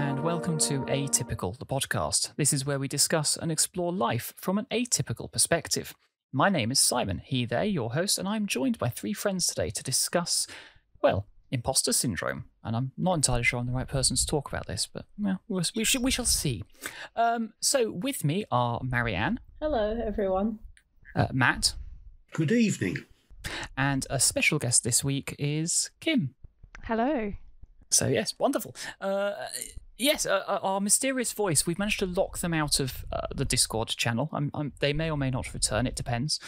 and welcome to Atypical, the podcast. This is where we discuss and explore life from an atypical perspective. My name is Simon, he there, your host, and I'm joined by three friends today to discuss, well, imposter syndrome. And I'm not entirely sure I'm the right person to talk about this, but well, we shall see. So with me are Marianne. Hello, everyone. Matt. Good evening. And a special guest this week is Kim. Hello. So yes, wonderful. Yes, our mysterious voice, we've managed to lock them out of the Discord channel. They may or may not return, it depends.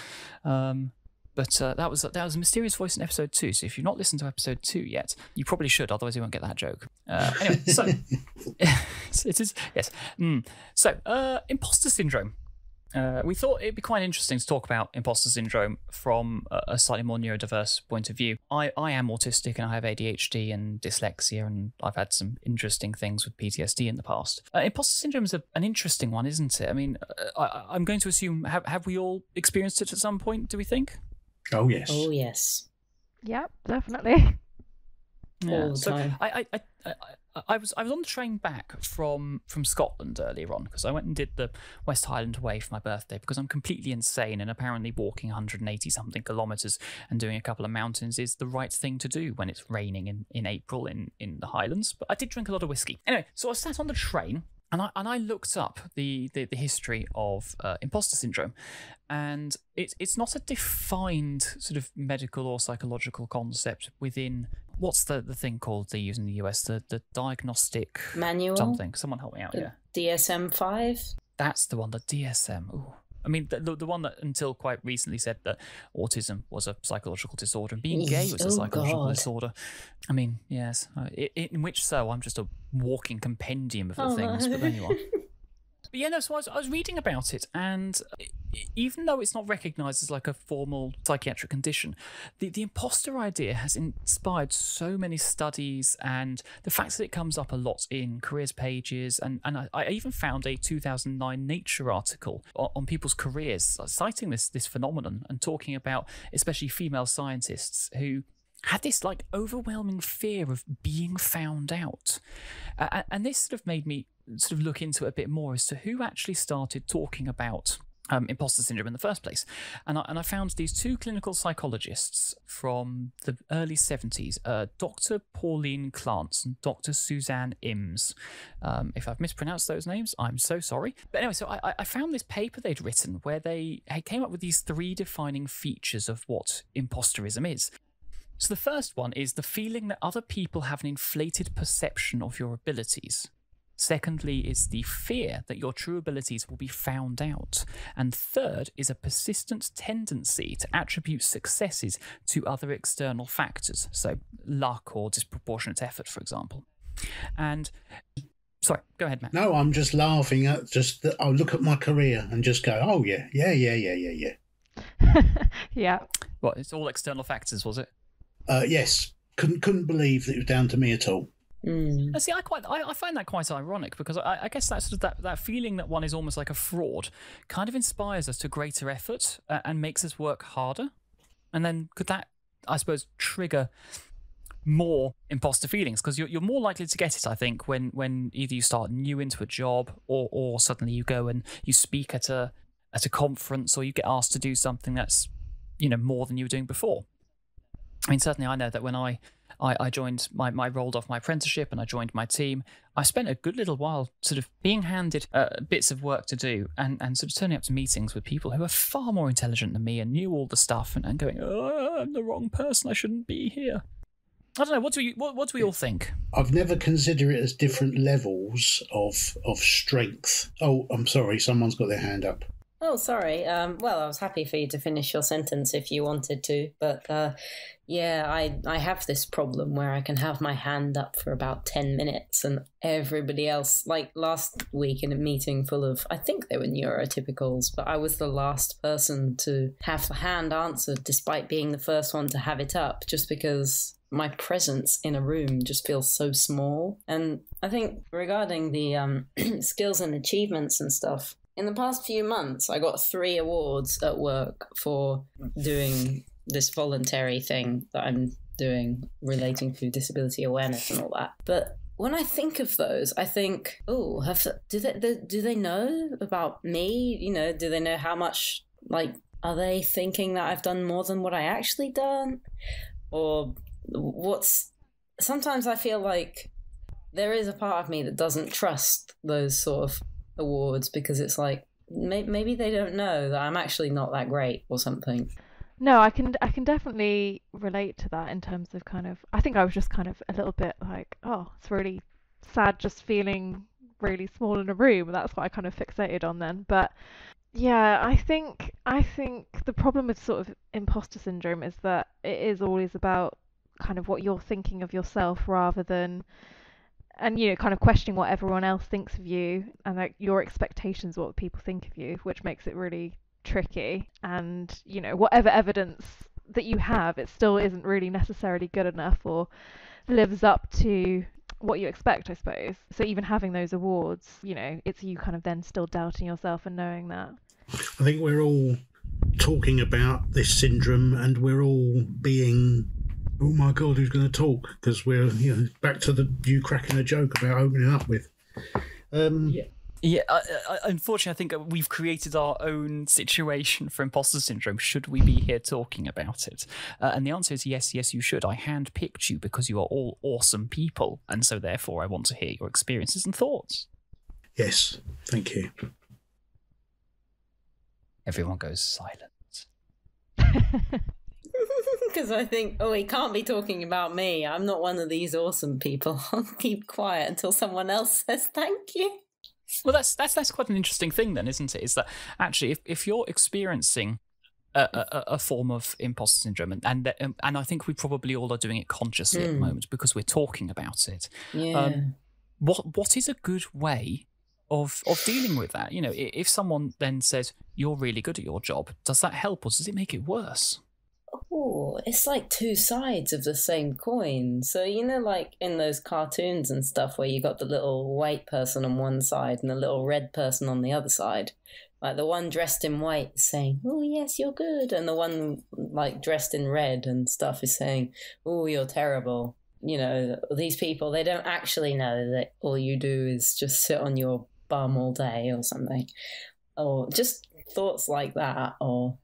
But that was a mysterious voice in episode 2, so if you've not listened to episode 2 yet, you probably should, otherwise you won't get that joke. Anyway, so, it is, yes. So, imposter syndrome. We thought it'd be quite interesting to talk about imposter syndrome from a slightly more neurodiverse point of view. I am autistic and I have ADHD and dyslexia, and I've had some interesting things with PTSD in the past. Imposter syndrome is an interesting one, isn't it? I mean, I'm going to assume, have we all experienced it at some point, do we think? Oh, yes. Oh, yes. Yep, definitely. Yeah. All the time. I was on the train back from Scotland earlier on because I went and did the West Highland Way for my birthday because I'm completely insane, and apparently walking 180 something kilometres and doing a couple of mountains is the right thing to do when it's raining in April in the Highlands. But I did drink a lot of whiskey. Anyway, so I sat on the train and I looked up the history of imposter syndrome, and it's not a defined sort of medical or psychological concept within, what's the thing called they use in the US, the diagnostic Manual? something. Someone help me out here. DSM-5? That's the one, the DSM. Ooh. I mean, the one that until quite recently said that autism was a psychological disorder and being gay was a psychological disorder. I mean, yes. In which so I'm just a walking compendium of the things, but there you are. But yeah, no, so I was reading about it, and even though it's not recognised as like a formal psychiatric condition, the imposter idea has inspired so many studies, and the fact that it comes up a lot in careers pages, and I even found a 2009 Nature article on people's careers citing this phenomenon and talking about especially female scientists who had this like overwhelming fear of being found out. And this sort of made me sort of look into it a bit more as to who actually started talking about imposter syndrome in the first place. And I found these two clinical psychologists from the early 70s, Dr. Pauline Clance and Dr. Suzanne Ims. If I've mispronounced those names, I'm so sorry. But anyway, so I found this paper they'd written where they came up with these 3 defining features of what imposterism is. So the first one is the feeling that other people have an inflated perception of your abilities. Secondly is the fear that your true abilities will be found out. And third is a persistent tendency to attribute successes to other external factors, so luck or disproportionate effort, for example. And sorry, go ahead, Matt. No, I'm just laughing at just that. I'll look at my career and just go, oh, yeah. Yeah. Well, it's all external factors, was it? Yes. Couldn't believe that it was down to me at all. See, I find that quite ironic because I guess that's sort of that feeling that one is almost like a fraud kind of inspires us to greater effort and makes us work harder. And then could that, I suppose, trigger more imposter feelings? Because you're more likely to get it, I think, when either you start new into a job or suddenly you go and you speak at a conference, or you get asked to do something that's, more than you were doing before. I mean, certainly I know that when I joined I rolled off my apprenticeship and I joined my team, I spent a good little while sort of being handed bits of work to do and sort of turning up to meetings with people who are far more intelligent than me and knew all the stuff and going, oh, I'm the wrong person, I shouldn't be here. I don't know, what do we all think? I've never considered it as different levels of strength. Oh, I'm sorry, someone's got their hand up. Oh, sorry. Well, I was happy for you to finish your sentence if you wanted to, but yeah, I have this problem where I can have my hand up for about 10 minutes and everybody else, like last week in a meeting full of, I think they were neurotypicals, but I was the last person to have the hand answered despite being the first one to have it up, just because my presence in a room just feels so small. And I think regarding the skills and achievements and stuff, in the past few months, I got 3 awards at work for doing this voluntary thing that I'm doing relating to disability awareness and all that. But when I think of those, I think, oh, do they know about me? You know, do they know how much, like, are they thinking that I've done more than what I actually done? Or sometimes I feel like there is a part of me that doesn't trust those sort of awards, because it's like, maybe they don't know that I'm actually not that great or something. No, I can definitely relate to that in terms of kind of, I think I was just kind of a little bit like, oh, it's really sad just feeling really small in a room. That's what I kind of fixated on then. But yeah, I think the problem with sort of imposter syndrome is that it is always about kind of what you're thinking of yourself rather than, and you know, kind of questioning what everyone else thinks of you and like your expectations, what people think of you, which makes it really tricky. And you know, whatever evidence that you have, it still isn't really necessarily good enough or lives up to what you expect, I suppose. So even having those awards, you know, it's you kind of then still doubting yourself and knowing that. I think we're all talking about this syndrome, and we're all being, oh my God, who's going to talk? Because we're, you know, back to you cracking a joke about opening up with. Yeah, unfortunately, I think we've created our own situation for imposter syndrome. Should we be here talking about it? And the answer is yes, you should. I handpicked you because you are all awesome people, and so therefore I want to hear your experiences and thoughts. Yes, thank you. Everyone goes silent. Because I think, oh, he can't be talking about me. I'm not one of these awesome people. I'll keep quiet until someone else says thank you. Well, that's quite an interesting thing then, isn't it? Is that actually if you're experiencing a form of imposter syndrome, and I think we probably all are doing it consciously at the moment because we're talking about it. Yeah. What is a good way of dealing with that? You know, if someone then says you're really good at your job, does that help or does it make it worse? Oh, it's like two sides of the same coin. So, you know, like in those cartoons and stuff where you got the little white person on one side and the little red person on the other side. Like the one dressed in white is saying, oh, yes, you're good. And the one like dressed in red and stuff is saying, oh, you're terrible. You know, these people, they don't actually know that all you do is just sit on your bum all day or something. Or just thoughts like that. Or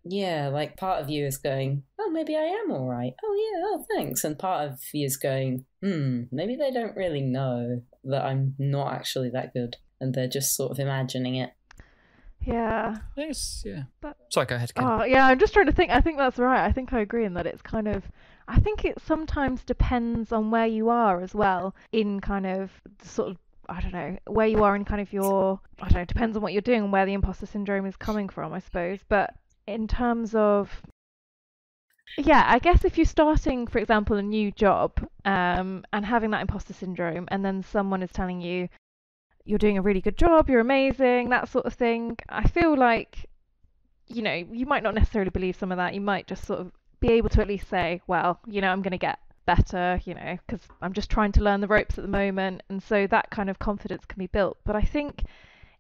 yeah, like part of you is going, oh, maybe I am all right. Oh, yeah, oh, thanks. And part of you is going, maybe they don't really know that I'm not actually that good. And they're just sort of imagining it. Yeah. Yes, yeah. Sorry, go ahead, Ken. Oh, yeah, I'm just trying to think. I think that's right. I think I agree in that it's kind of, I think it sometimes depends on where you are as well in kind of sort of, I don't know, where you are in kind of your, I don't know, it depends on what you're doing and where the imposter syndrome is coming from, I suppose. But in terms of, yeah, I guess if you're starting, for example, a new job and having that imposter syndrome, and then someone is telling you you're doing a really good job, you're amazing, that sort of thing, I feel like, you know, you might not necessarily believe some of that. You might just sort of be able to at least say, well, you know, I'm going to get better, you know, because I'm just trying to learn the ropes at the moment. And so that kind of confidence can be built. But I think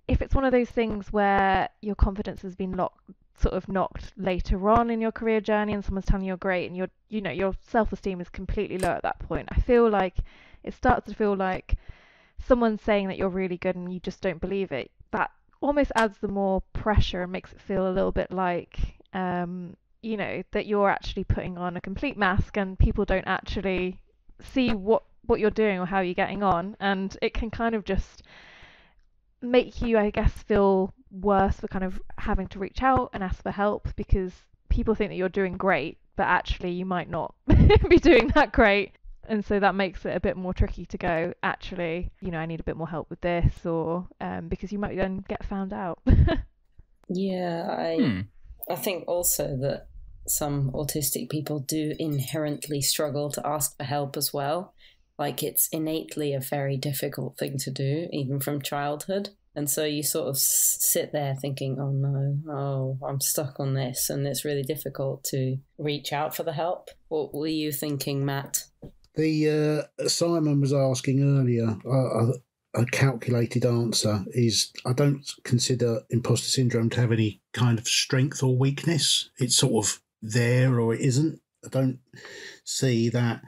if it's one of those things where your confidence has been knocked later on in your career journey and someone's telling you you're great and you know, your self-esteem is completely low at that point, I feel like it starts to feel like someone's saying that you're really good and you just don't believe it. That almost adds the more pressure and makes it feel a little bit like, you know, that you're actually putting on a complete mask and people don't actually see what you're doing or how you're getting on. And it can kind of just make you, I guess, feel worse for kind of having to reach out and ask for help because people think that you're doing great, but actually you might not be doing that great. And so that makes it a bit more tricky to go, actually, you know, I need a bit more help with this, or because you might then get found out. Yeah, I think also that some autistic people do inherently struggle to ask for help as well. Like it's innately a very difficult thing to do, even from childhood. And so you sort of sit there thinking, oh no, I'm stuck on this. And it's really difficult to reach out for the help. What were you thinking, Matt? The Simon was asking earlier, a calculated answer is I don't consider imposter syndrome to have any kind of strength or weakness. It's sort of there or it isn't. I don't see that.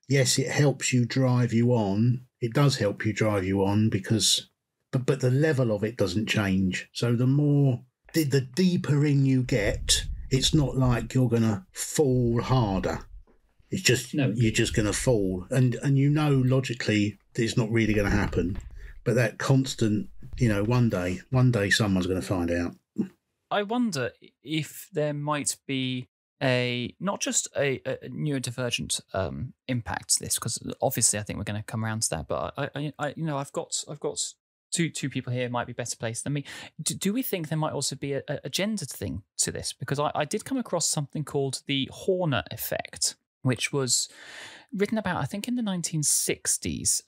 Yes, it helps you drive you on it does help you, drive you on, because, but the level of it doesn't change. So the deeper in you get, it's not like you're going to fall harder. It's just, you're just going to fall. And logically that it's not really going to happen. But that constant, one day someone's going to find out. I wonder if there might be not just a neurodivergent impact to this, because obviously I think we're going to come around to that. But I've got two people here might be better placed than me. Do we think there might also be a gendered thing to this? Because I did come across something called the Horner effect, which was written about, I think, in the 1960s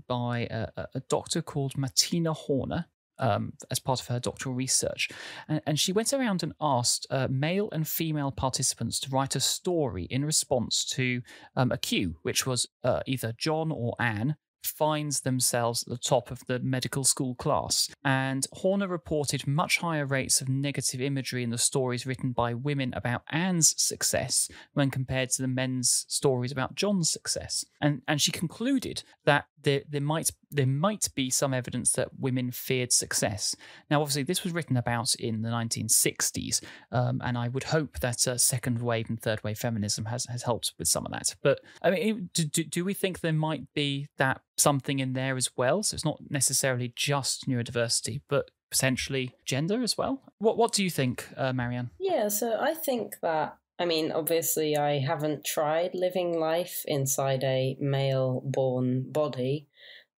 by a doctor called Martina Horner, as part of her doctoral research. And she went around and asked male and female participants to write a story in response to a cue, which was either John or Anne finds themselves at the top of the medical school class. And Horner reported much higher rates of negative imagery in the stories written by women about Anne's success when compared to the men's stories about John's success. And she concluded that there might be some evidence that women feared success. Now, obviously, this was written about in the 1960s, and I would hope that second wave and third wave feminism has helped with some of that. But I mean, do we think there might be that something in there as well? So it's not necessarily just neurodiversity, but potentially gender as well. What do you think, Marianne? Yeah, so I think that, I mean, obviously I haven't tried living life inside a male-born body,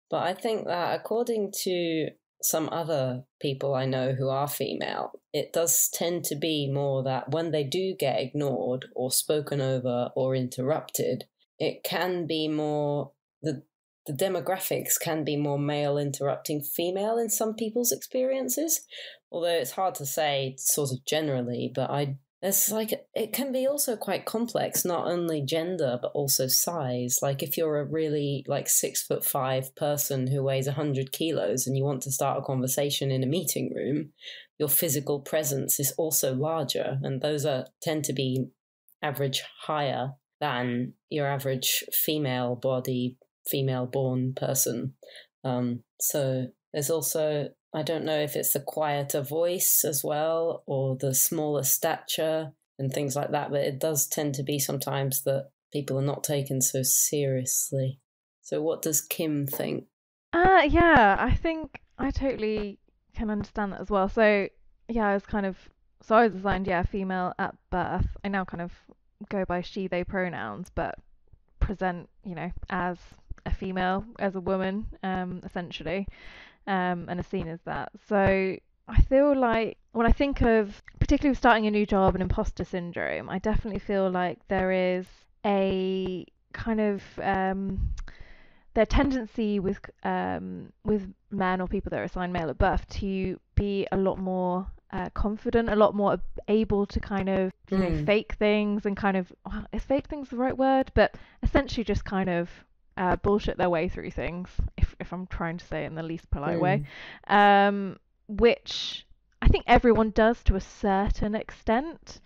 but I think that according to some other people I know who are female, it does tend to be more that when they do get ignored or spoken over or interrupted, it can be more, the demographics can be more male interrupting female in some people's experiences, although it's hard to say sort of generally, but it's like, it can be also quite complex, not only gender, but also size. Like if you're a really 6'5" person who weighs 100 kilos and you want to start a conversation in a meeting room, your physical presence is also larger. And those tend to be average higher than your average female-born person. So there's also, I don't know if it's the quieter voice as well or the smaller stature and things like that, but it does tend to be sometimes that people are not taken so seriously. So what does Kim think? Yeah, I think I totally can understand that as well. So yeah, I was assigned, female at birth. I now kind of go by she, they pronouns, but present, as a female, as a woman, essentially. And are seen as that. So I feel like when I think of, particularly with starting a new job and imposter syndrome, I definitely feel like there is a kind of their tendency with men or people that are assigned male at birth to be a lot more confident, a lot more able to kind of fake things and kind of, is fake things the right word? But essentially just kind of bullshit their way through things, if I'm trying to say it in the least polite way, which I think everyone does to a certain extent,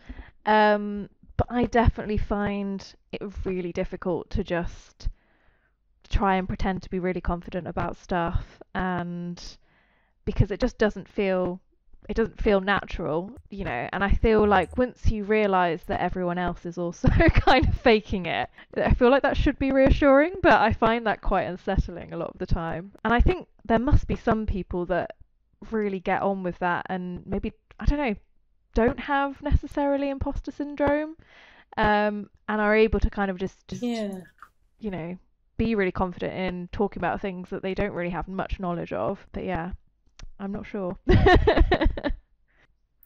but I definitely find it really difficult to just try and pretend to be really confident about stuff, and because it just doesn't feel natural, and I feel like once you realize that everyone else is also kind of faking it, I feel like that should be reassuring, but I find that quite unsettling a lot of the time. And I think there must be some people that really get on with that and maybe, I don't know, don't have necessarily imposter syndrome, and are able to kind of just be really confident in talking about things that they don't really have much knowledge of. But yeah, I'm not sure.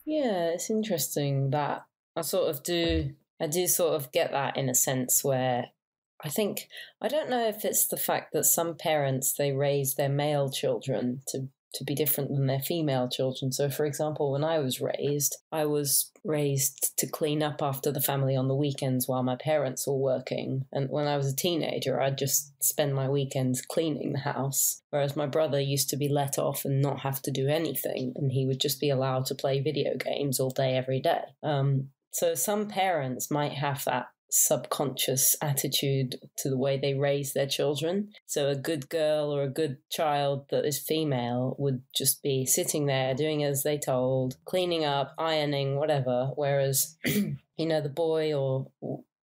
Yeah, it's interesting that I do sort of get that in a sense where I don't know if it's the fact that some parents, they raise their male children to be different than their female children. So, for example, when I was raised to clean up after the family on the weekends while my parents were working. And when I was a teenager, I'd just spend my weekends cleaning the house. Whereas my brother used to be let off and not have to do anything. And he would just be allowed to play video games all day, every day. So some parents might have that subconscious attitude to the way they raise their children. So a good girl or a good child that is female would just be sitting there doing as they told, cleaning up, ironing, whatever, whereas the boy or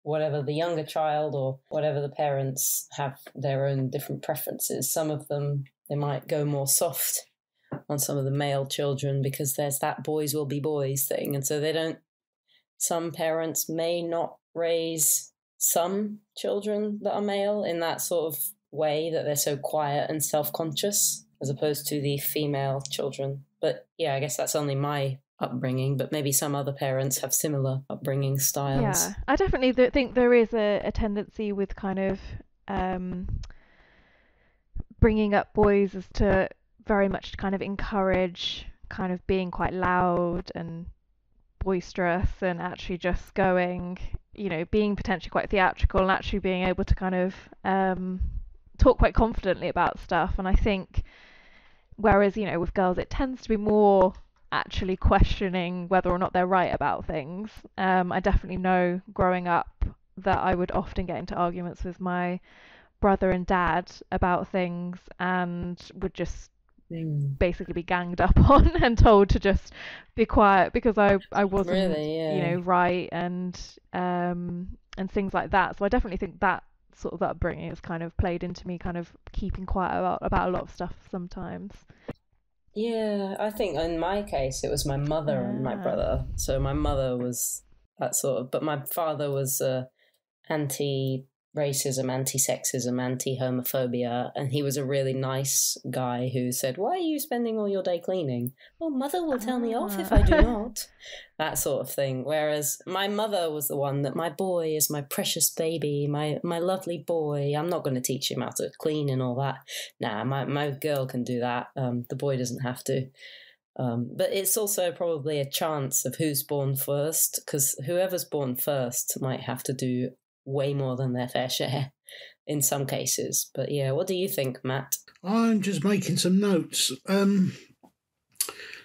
whatever, the younger child or whatever, the parents have their own different preferences. Some of them, they might go more soft on some of the male children because there's that boys will be boys thing. And so some parents may not raise some children that are male in that sort of way, that they're so quiet and self-conscious, as opposed to the female children. But yeah, I guess that's only my upbringing, but maybe some other parents have similar upbringing styles. Yeah, I definitely think there is a tendency with kind of bringing up boys as to very much kind of encourage kind of being quite loud and boisterous, and actually just going, being potentially quite theatrical and actually being able to kind of talk quite confidently about stuff. And I think whereas, with girls it tends to be more actually questioning whether or not they're right about things. I definitely know growing up that I would often get into arguments with my brother and dad about things and would just basically be ganged up on and told to just be quiet because I wasn't really, right and things like that. So I definitely think that sort of upbringing has kind of played into me kind of keeping quiet about a lot of stuff sometimes. Yeah, I think in my case it was my mother and my brother. So my mother was that sort of, but my father was anti-racism, anti-sexism, anti-homophobia, and he was a really nice guy who said, "Why are you spending all your day cleaning?" "Well, mother will tell me off if I do not." That sort of thing. Whereas my mother was the one that, my boy is my precious baby, my lovely boy. I'm not going to teach him how to clean and all that. Nah, my girl can do that. The boy doesn't have to. But it's also probably a chance of who's born first, because whoever's born first might have to do way more than their fair share in some cases. But yeah, what do you think, Matt? I'm just making some notes.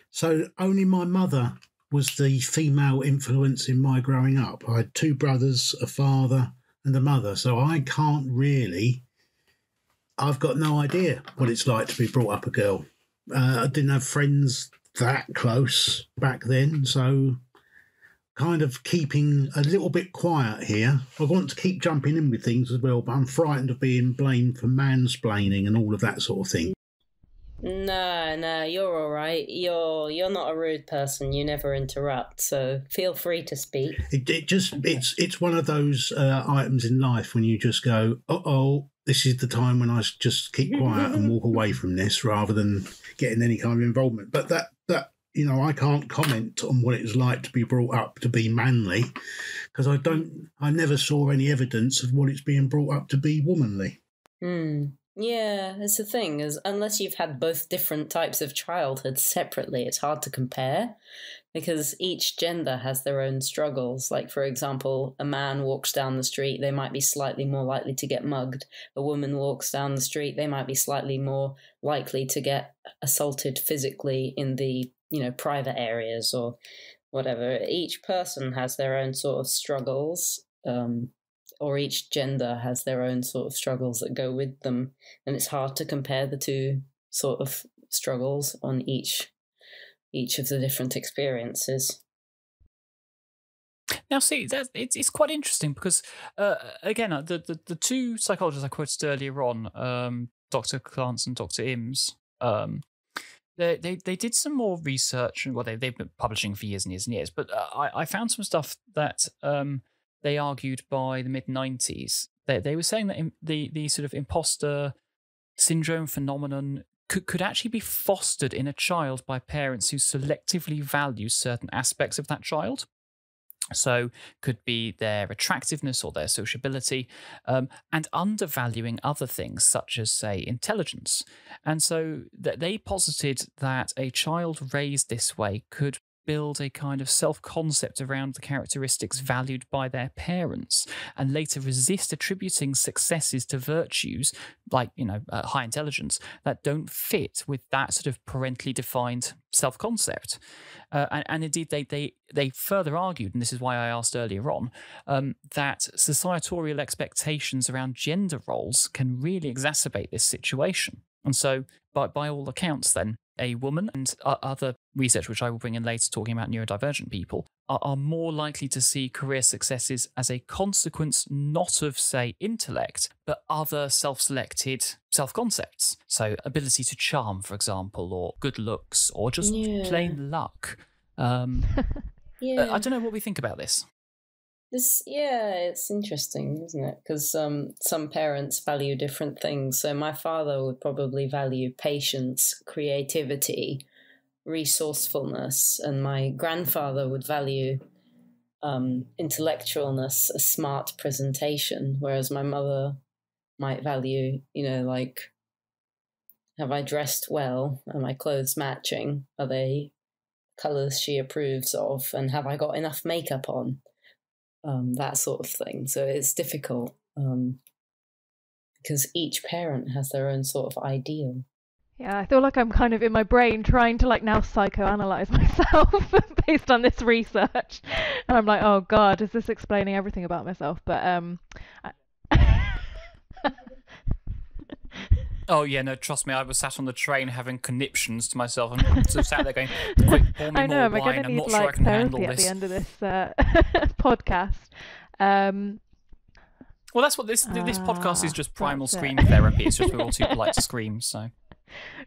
So only my mother was the female influence in my growing up. I had two brothers, a father and a mother, so I can't really, I've got no idea what it's like to be brought up a girl. I didn't have friends that close back then, so kind of keeping a little bit quiet here. I want to keep jumping in with things as well, but I'm frightened of being blamed for mansplaining and all of that sort of thing. No, you're all right. You're not a rude person. You never interrupt, so feel free to speak. It's one of those items in life when you just go, uh-oh, this is the time when I just keep quiet and walk away from this rather than getting any kind of involvement. But that I can't comment on what it was like to be brought up to be manly, because I never saw any evidence of what it's being brought up to be womanly. Yeah, it's the thing, is unless you've had both different types of childhood separately, it's hard to compare, because each gender has their own struggles. Like, for example, a man walks down the street, they might be slightly more likely to get mugged. A woman walks down the street, they might be slightly more likely to get assaulted physically in the private areas or whatever. Each person has their own sort of struggles, or each gender has their own sort of struggles that go with them. And it's hard to compare the two sort of struggles on each of the different experiences. Now, see, it's quite interesting because, again, the two psychologists I quoted earlier on, Dr. Clance and Dr. Ims, they did some more research, and they've been publishing for years and years and years. But I found some stuff that they argued by the mid-90s. They were saying that the sort of imposter syndrome phenomenon could actually be fostered in a child by parents who selectively value certain aspects of that child. So could be their attractiveness or their sociability, and undervaluing other things such as, say, intelligence. And so they posited that a child raised this way could build a kind of self-concept around the characteristics valued by their parents, and later resist attributing successes to virtues like, high intelligence that don't fit with that sort of parentally defined self-concept. And indeed, they further argued, and this is why I asked earlier on, that societal expectations around gender roles can really exacerbate this situation. And so, by all accounts, then, a woman and other research, which I will bring in later, talking about neurodivergent people, are more likely to see career successes as a consequence not of, say, intellect, but other self-selected self-concepts. So ability to charm, for example, or good looks, or just plain luck. I don't know what we think about this. It's interesting, isn't it? Because some parents value different things. So my father would probably value patience, creativity, resourcefulness, and my grandfather would value intellectualness, a smart presentation, whereas my mother might value, like, have I dressed well? Are my clothes matching? Are they colours she approves of? And have I got enough makeup on? That sort of thing. So it's difficult because each parent has their own sort of ideal. Yeah, I feel like I'm kind of in my brain trying to now psychoanalyze myself based on this research. And I'm like, oh God, is this explaining everything about myself? But Oh yeah, no, trust me, I was sat on the train having conniptions to myself and sort of sat there going, quick, pour me I know, more am I wine, going to I'm need not sure I can handle therapy at this. the end of this podcast? Well, that's what this podcast is, just primal scream therapy. It's just we're all too polite to scream, so.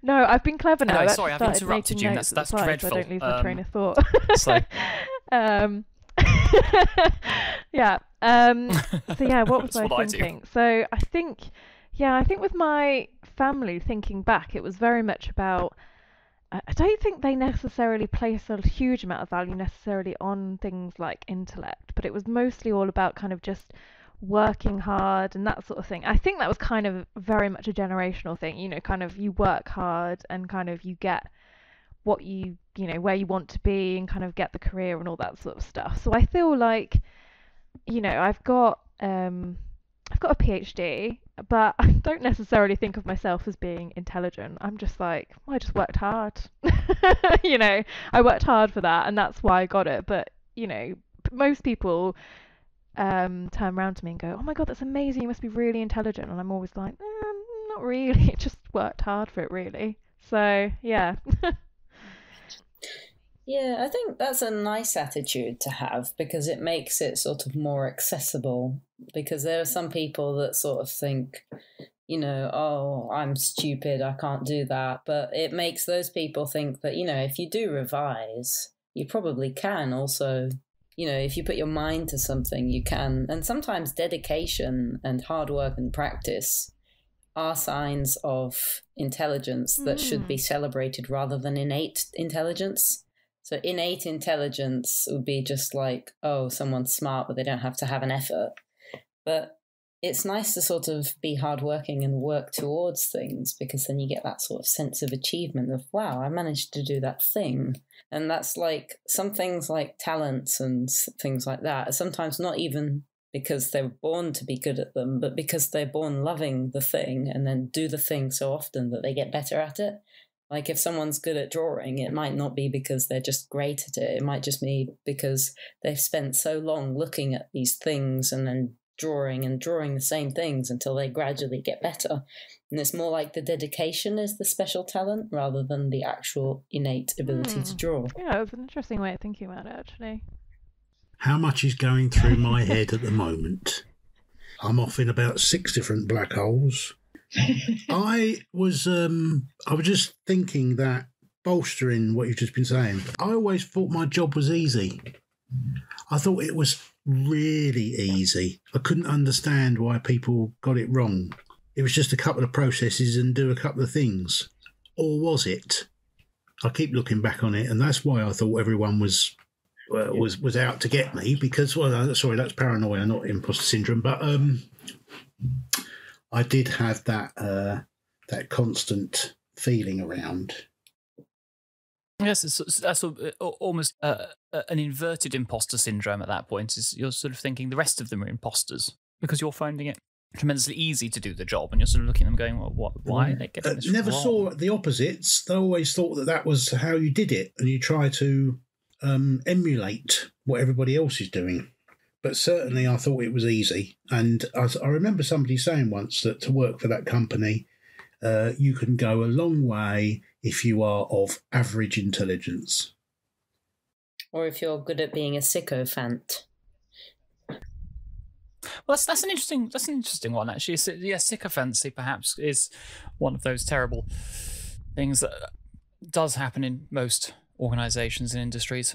No, I've been clever now. Anyway, sorry, I've interrupted you. That's dreadful. So I don't lose my train of thought. So. Yeah. So yeah, what was I thinking? So I think with my family, thinking back, it was very much about, I don't think they necessarily place a huge amount of value necessarily on things like intellect, but it was mostly all about kind of just working hard and that sort of thing. I think that was kind of very much a generational thing, kind of you work hard and kind of you get what where you want to be and kind of get the career and all that sort of stuff. So I feel like, I've got a PhD, but I don't necessarily think of myself as being intelligent. I'm just like, I just worked hard. I worked hard for that, and that's why I got it. But, most people turn around to me and go, oh my God, that's amazing. You must be really intelligent. And I'm always like, not really. Just worked hard for it, really. So, yeah. Yeah, I think that's a nice attitude to have because it makes it sort of more accessible. Because there are some people that sort of think, oh, I'm stupid, I can't do that. But it makes those people think that, if you do revise, you probably can also, if you put your mind to something, you can. And sometimes dedication and hard work and practice are signs of intelligence that should be celebrated rather than innate intelligence. So innate intelligence would be just like, oh, someone's smart, but they don't have to have an effort. But it's nice to sort of be hardworking and work towards things because then you get that sort of sense of achievement of, wow, I managed to do that thing. And that's like some things like talents and things like that are sometimes not even because they were born to be good at them, but because they're born loving the thing and then do the thing so often that they get better at it. Like if someone's good at drawing, it might not be because they're just great at it. It might just be because they've spent so long looking at these things and then drawing the same things until they gradually get better. And it's more like the dedication is the special talent rather than the actual innate ability to draw. Yeah, it's an interesting way of thinking about it, actually. How much is going through my head at the moment? I'm off in about 6 different black holes. I was just thinking that, bolstering what you've just been saying, I always thought my job was easy. I thought it was really easy. I couldn't understand why people got it wrong. It was just a couple of processes and do a couple of things. Or was it? I keep looking back on it, and that's why I thought everyone was out to get me, because, well, sorry, that's paranoia, not imposter syndrome, but I did have that constant feeling around. Yes, that's almost an inverted imposter syndrome at that point. Is you're sort of thinking the rest of them are imposters because you're finding it tremendously easy to do the job, and you're sort of looking at them going, well, why are they getting this Never wrong? saw the opposites. They always thought that was how you did it, and you try to emulate what everybody else is doing. But certainly I thought it was easy. And I remember somebody saying once that to work for that company, you can go a long way if you are of average intelligence. Or if you're good at being a sycophant. Well, that's an interesting one, actually. Yeah, sycophancy perhaps is one of those terrible things that does happen in most organisations and industries.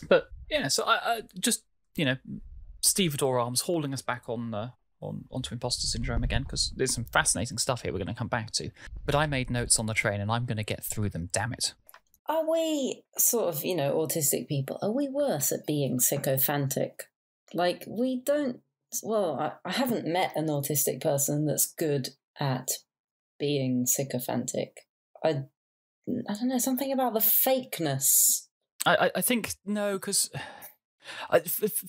But yeah, so I just, stevedore arms holding us back onto imposter syndrome again, because there's some fascinating stuff here we're going to come back to. But I made notes on the train and I'm going to get through them, damn it. Are we sort of, autistic people, are we worse at being sycophantic? Like, we don't, well, I haven't met an autistic person that's good at being sycophantic. I don't know, something about the fakeness. I think, no, because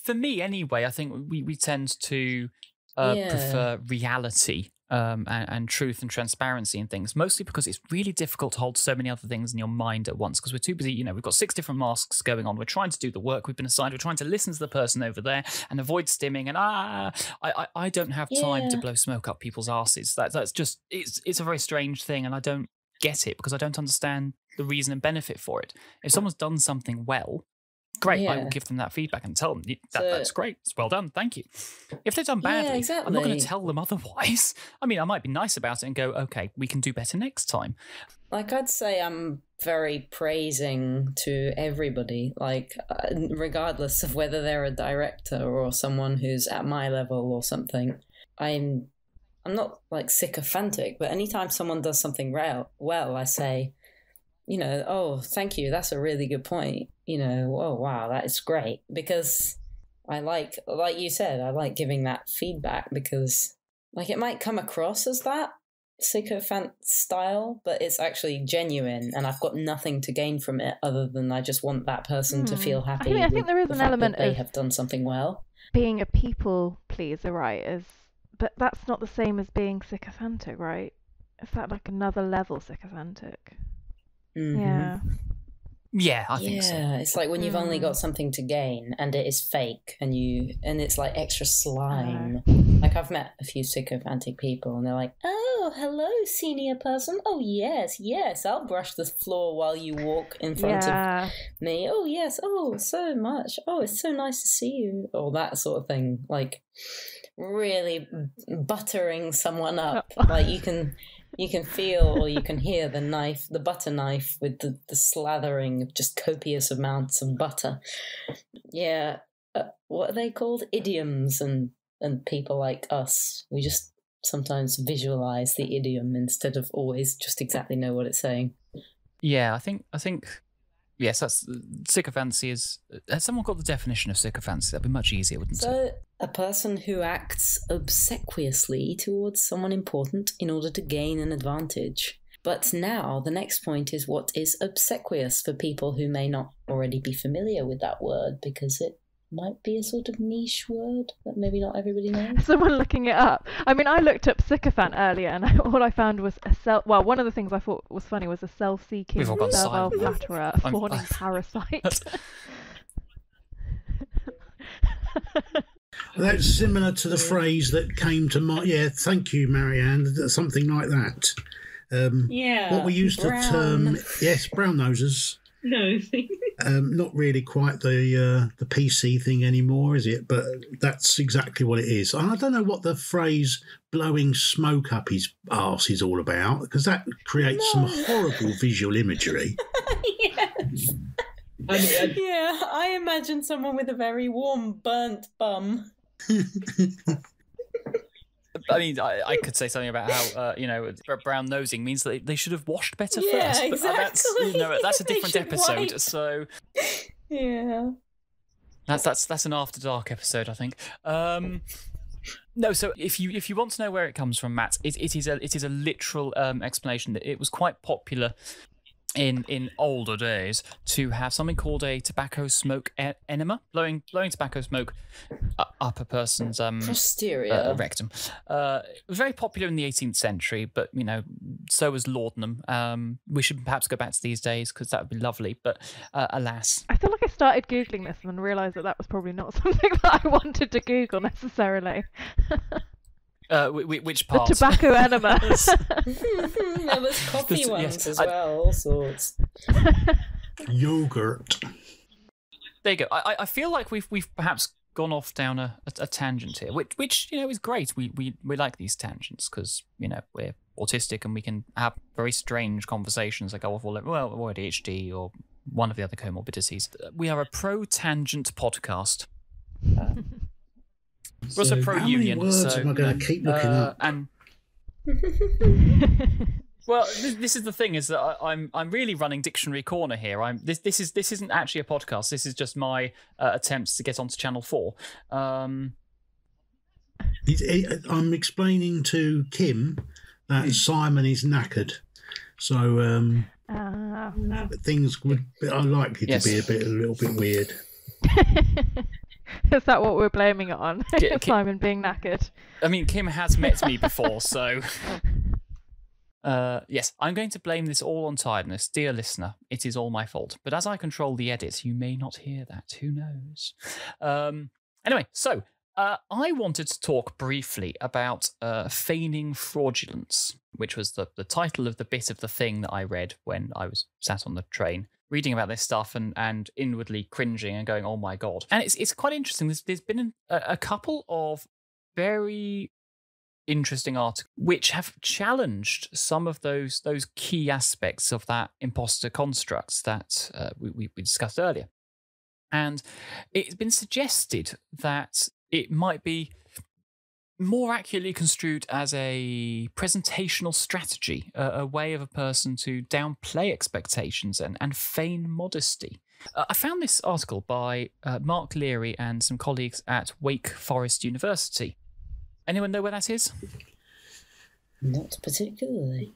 for me anyway, I think we tend to prefer reality and truth and transparency and things, mostly because it's really difficult to hold so many other things in your mind at once because we're too busy. We've got 6 different masks going on. We're trying to do the work we've been assigned. We're trying to listen to the person over there and avoid stimming. And I don't have time to blow smoke up people's asses. That's just, it's a very strange thing, and I don't get it because I don't understand the reason and benefit for it. If someone's done something well, great, I will give them that feedback and tell them that's great, it's well done, thank you. If they've done badly, I'm not going to tell them otherwise. I mean, I might be nice about it and go, okay, we can do better next time. Like, I'd say I'm very praising to everybody, like, regardless of whether they're a director or someone who's at my level or something. I'm not, like, sycophantic, but anytime someone does something well, I say, oh, thank you, that's a really good point. Oh, wow, that is great. Because I like you said, I like giving that feedback because, like, it might come across as that sycophant style, but it's actually genuine, and I've got nothing to gain from it other than I just want that person to feel happy. I think there is an element that they of have done something well. Being a people pleaser, right? But that's not the same as being sycophantic, right? Is that like another level sycophantic? Mm-hmm. Yeah, I think so. Yeah, it's like when you've only got something to gain and it is fake and it's like extra slime. Like, I've met a few sycophantic people and they're like, oh, hello, senior person. Oh, yes, I'll brush the floor while you walk in front of me. Oh, yes, oh, so much. Oh, it's so nice to see you. Or that sort of thing. Like, really buttering someone up. Like, you can feel or you can hear the butter knife with the slathering of just copious amounts of butter. Yeah, what are they called? Idioms, and people like us, we just sometimes visualize the idiom instead of always just exactly know what it's saying. Yeah, I think yes, that's sycophancy is. Has someone got the definition of sycophancy? That'd be much easier, wouldn't it? So, a person who acts obsequiously towards someone important in order to gain an advantage. But now the next point is, what is obsequious for people who may not already be familiar with that word, because it might be a sort of niche word that maybe not everybody knows. Someone looking it up. I mean, I looked up sycophant earlier, and all I found was one of the things I thought was funny was a self-seeking, servile flatterer, a fawning parasite. That's similar to the phrase that came to mind. Yeah, thank you, Marianne. Something like that. What we used to term, brown nosers. No. Not really quite the PC thing anymore, is it? But that's exactly what it is. I don't know what the phrase blowing smoke up his arse is all about, because that creates some horrible visual imagery. Yes. Yeah, I imagine someone with a very warm, burnt bum. I mean, I could say something about how brown nosing means that they should have washed better first. But exactly. That's a different episode. Wipe. So yeah, that's an After Dark episode, I think. No, so if you want to know where it comes from, Matt, it is a literal explanation that it was quite popular in older days to have something called a tobacco smoke enema, blowing tobacco smoke up a person's posterior rectum. It was very popular in the 18th century, but so was laudanum. We should perhaps go back to these days because that would be lovely, but alas. I feel like I started Googling this and then realised that was probably not something that I wanted to Google necessarily. Which part? The tobacco enemas. There was coffee ones as well, all sorts. Yogurt. There you go. I feel like we've perhaps gone off down a tangent here, which is great. We like these tangents because we're autistic and we can have very strange conversations that go off all over, or ADHD or one of the other comorbidities. We are a pro-tangent podcast. We're also pro-union. How many words am I going to keep looking up? And well, this is the thing: is that I'm really running Dictionary Corner here. This isn't actually a podcast. This is just my attempts to get onto Channel 4. I'm explaining to Kim that Simon is knackered, so things are likely to be a little bit weird. Is that what we're blaming it on? Simon being knackered. I mean, Kim has met me before, so yes, I'm going to blame this all on tiredness. Dear listener, it is all my fault. But as I control the edit, you may not hear that. Who knows? Anyway, so I wanted to talk briefly about feigning fraudulence, which was the title of the bit of the thing that I read when I was sat on the train, reading about this stuff and inwardly cringing and going, oh my God. And it's quite interesting. There's been a couple of very interesting articles which have challenged some of those key aspects of that imposter constructs that we discussed earlier. And it's been suggested that it might be more accurately construed as a presentational strategy, a way of a person to downplay expectations and feign modesty. I found this article by Mark Leary and some colleagues at Wake Forest University. Anyone know where that is? Not particularly.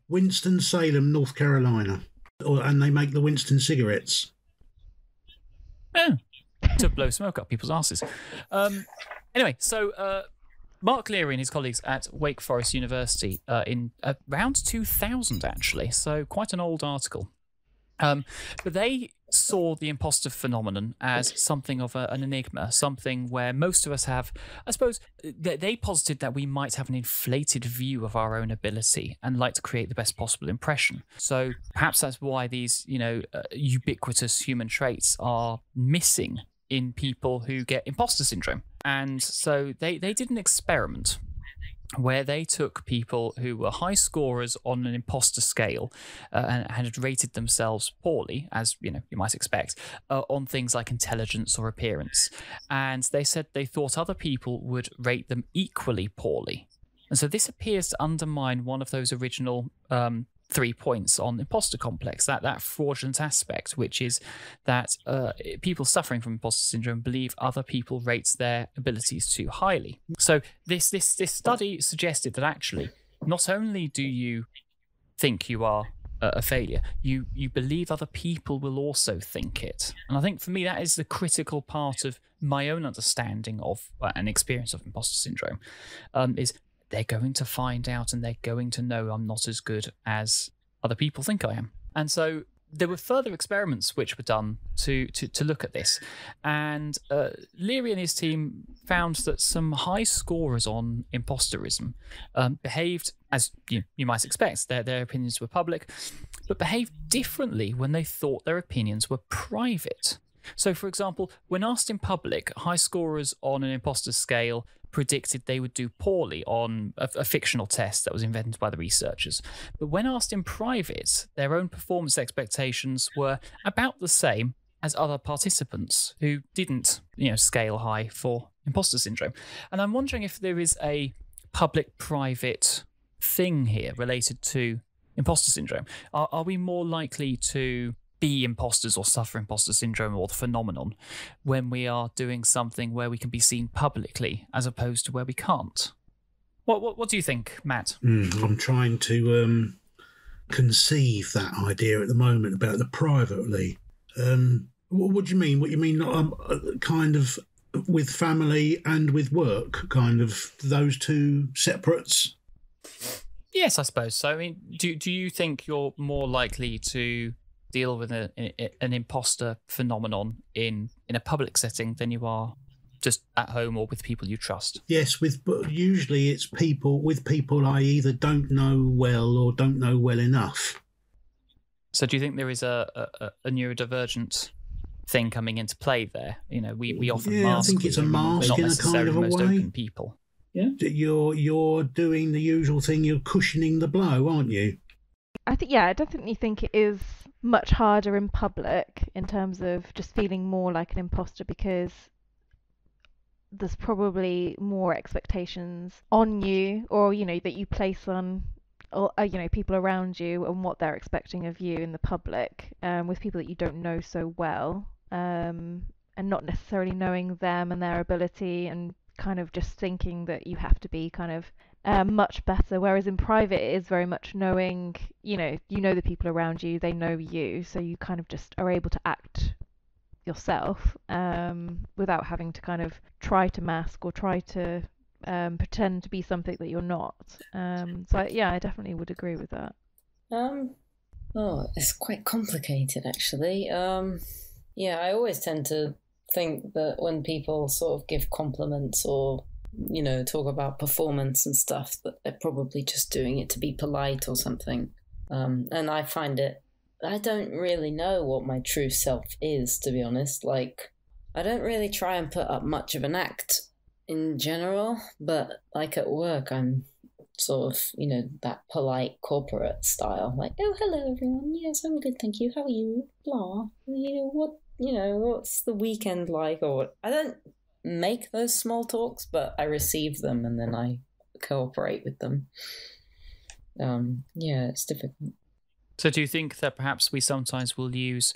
Winston-Salem, North Carolina. And they make the Winston cigarettes. Oh, to blow smoke up people's asses. Anyway, so Mark Leary and his colleagues at Wake Forest University in around 2000, actually, so quite an old article. But they saw the imposter phenomenon as something of an enigma, something where most of us have, I suppose, they posited that we might have an inflated view of our own ability and like to create the best possible impression. So perhaps that's why these, ubiquitous human traits are missing in people who get imposter syndrome. And so they did an experiment where they took people who were high scorers on an imposter scale and had rated themselves poorly, as you might expect, on things like intelligence or appearance. And they said they thought other people would rate them equally poorly. And so this appears to undermine one of those original 3 points on imposter complex, that fraudulent aspect, which is that people suffering from imposter syndrome believe other people rate their abilities too highly. So this study suggested that actually not only do you think you are a failure, you believe other people will also think it. And I think for me that is the critical part of my own understanding of an experience of imposter syndrome, is they're going to find out and they're going to know I'm not as good as other people think I am. And so there were further experiments which were done to look at this. And Leary and his team found that some high scorers on imposterism behaved, as you might expect, their opinions were public, but behaved differently when they thought their opinions were private. So, for example, when asked in public, high scorers on an imposter scale predicted they would do poorly on a fictional test that was invented by the researchers. But when asked in private, their own performance expectations were about the same as other participants who didn't, scale high for imposter syndrome. And I'm wondering if there is a public-private thing here related to imposter syndrome. Are we more likely to be imposters or suffer imposter syndrome or the phenomenon when we are doing something where we can be seen publicly as opposed to where we can't. What do you think, Matt? I'm trying to conceive that idea at the moment about the privately. What do you mean? What you mean? Kind of with family and with work, kind of those two separates. Yes, I suppose so. I mean, do you think you're more likely to deal with an imposter phenomenon in a public setting than you are just at home or with people you trust? Yes, but usually it's with people I either don't know well or don't know well enough. So do you think there is a neurodivergent thing coming into play there? You know, we often mask. I think it's a mask in a kind of a most way. open people. Yeah, you're doing the usual thing. You're cushioning the blow, aren't you? I definitely think it is much harder in public in terms of just feeling more like an imposter, because there's probably more expectations on you, or that you place on people around you and what they're expecting of you in the public, with people that you don't know so well, and not necessarily knowing them and their ability, and kind of just thinking that you have to be kind of much better. Whereas in private, it is very much knowing, you know the people around you, they know you, so you kind of just are able to act yourself, without having to kind of try to mask or try to pretend to be something that you're not. I definitely would agree with that. It's quite complicated, actually. I always tend to think that when people sort of give compliments or talk about performance and stuff, that they're probably just doing it to be polite or something. And I find I don't really know what my true self is, to be honest. Like, I don't really try and put up much of an act in general, but like at work, I'm sort of, that polite corporate style. Like, oh, hello, everyone. Yes, I'm good, thank you. How are you? Blah. What's the weekend like? Or I don't make those small talks, but I receive them and then I cooperate with them. It's difficult. So do you think that perhaps we sometimes will use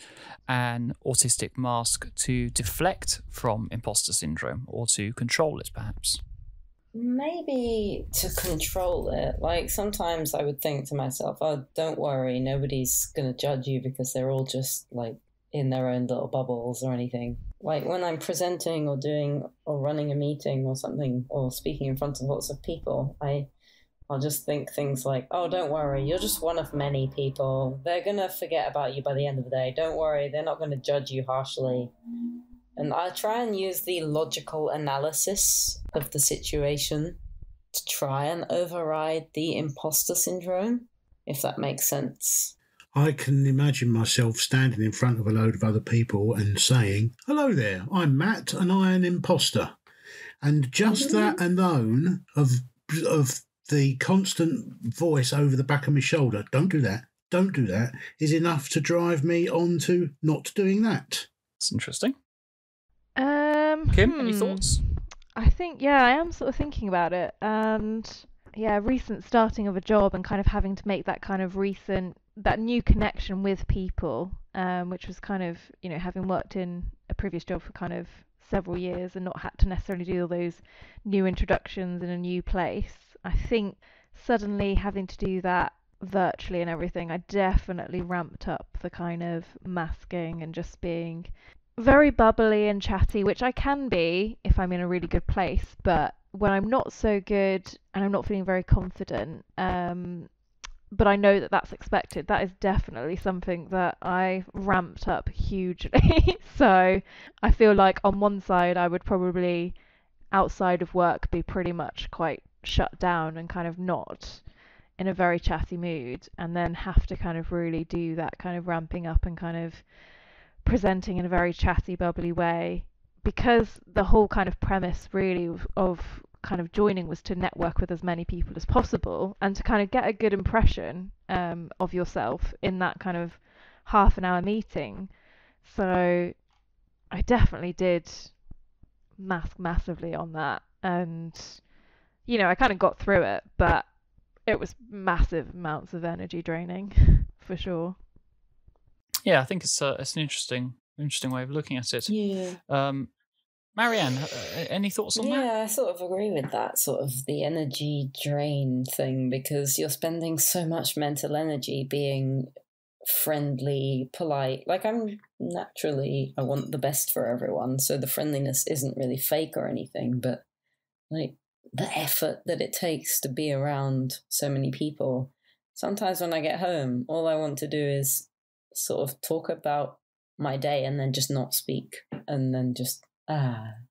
an autistic mask to deflect from imposter syndrome or to control it, perhaps? Maybe to control it. Like, sometimes I would think to myself, oh, don't worry, nobody's going to judge you because they're all just, like, in their own little bubbles or anything. Like, when I'm presenting or doing or running a meeting or something, or speaking in front of lots of people, I'll just think things like, oh, don't worry, you're just one of many people. They're going to forget about you by the end of the day. Don't worry, they're not going to judge you harshly. And I try and use the logical analysis of the situation to try and override the imposter syndrome, if that makes sense. I can imagine myself standing in front of a load of other people and saying, hello there, I'm Matt and I'm an imposter. And just that alone of the constant voice over the back of my shoulder, don't do that, is enough to drive me on to not doing that. That's interesting. Kim, any thoughts? I think, I am sort of thinking about it. And recent starting of a job and kind of having to make that kind of that new connection with people, which was kind of, having worked in a previous job for kind of several years and not had to necessarily do all those new introductions in a new place. I think suddenly having to do that virtually and everything, I definitely ramped up the kind of masking and just being very bubbly and chatty, which I can be if I'm in a really good place, but when I'm not so good and I'm not feeling very confident, but I know that that's expected, that is definitely something that I ramped up hugely. So I feel like on one side I would probably outside of work be pretty much quite shut down and kind of not in a very chatty mood, and then have to kind of really do that kind of ramping up and kind of presenting in a very chatty, bubbly way, because the whole kind of premise really of kind of joining was to network with as many people as possible and to kind of get a good impression of yourself in that kind of half an hour meeting. So I definitely did mask massively on that, and I kind of got through it, but it was massive amounts of energy draining for sure. Yeah, I think it's an interesting way of looking at it. Yeah. Marianne, any thoughts on that? Yeah, I sort of agree with that, sort of the energy drain thing, because you're spending so much mental energy being friendly, polite. Like, I want the best for everyone, so the friendliness isn't really fake or anything, but like the effort that it takes to be around so many people. Sometimes when I get home, all I want to do is sort of talk about my day and then just not speak, and then just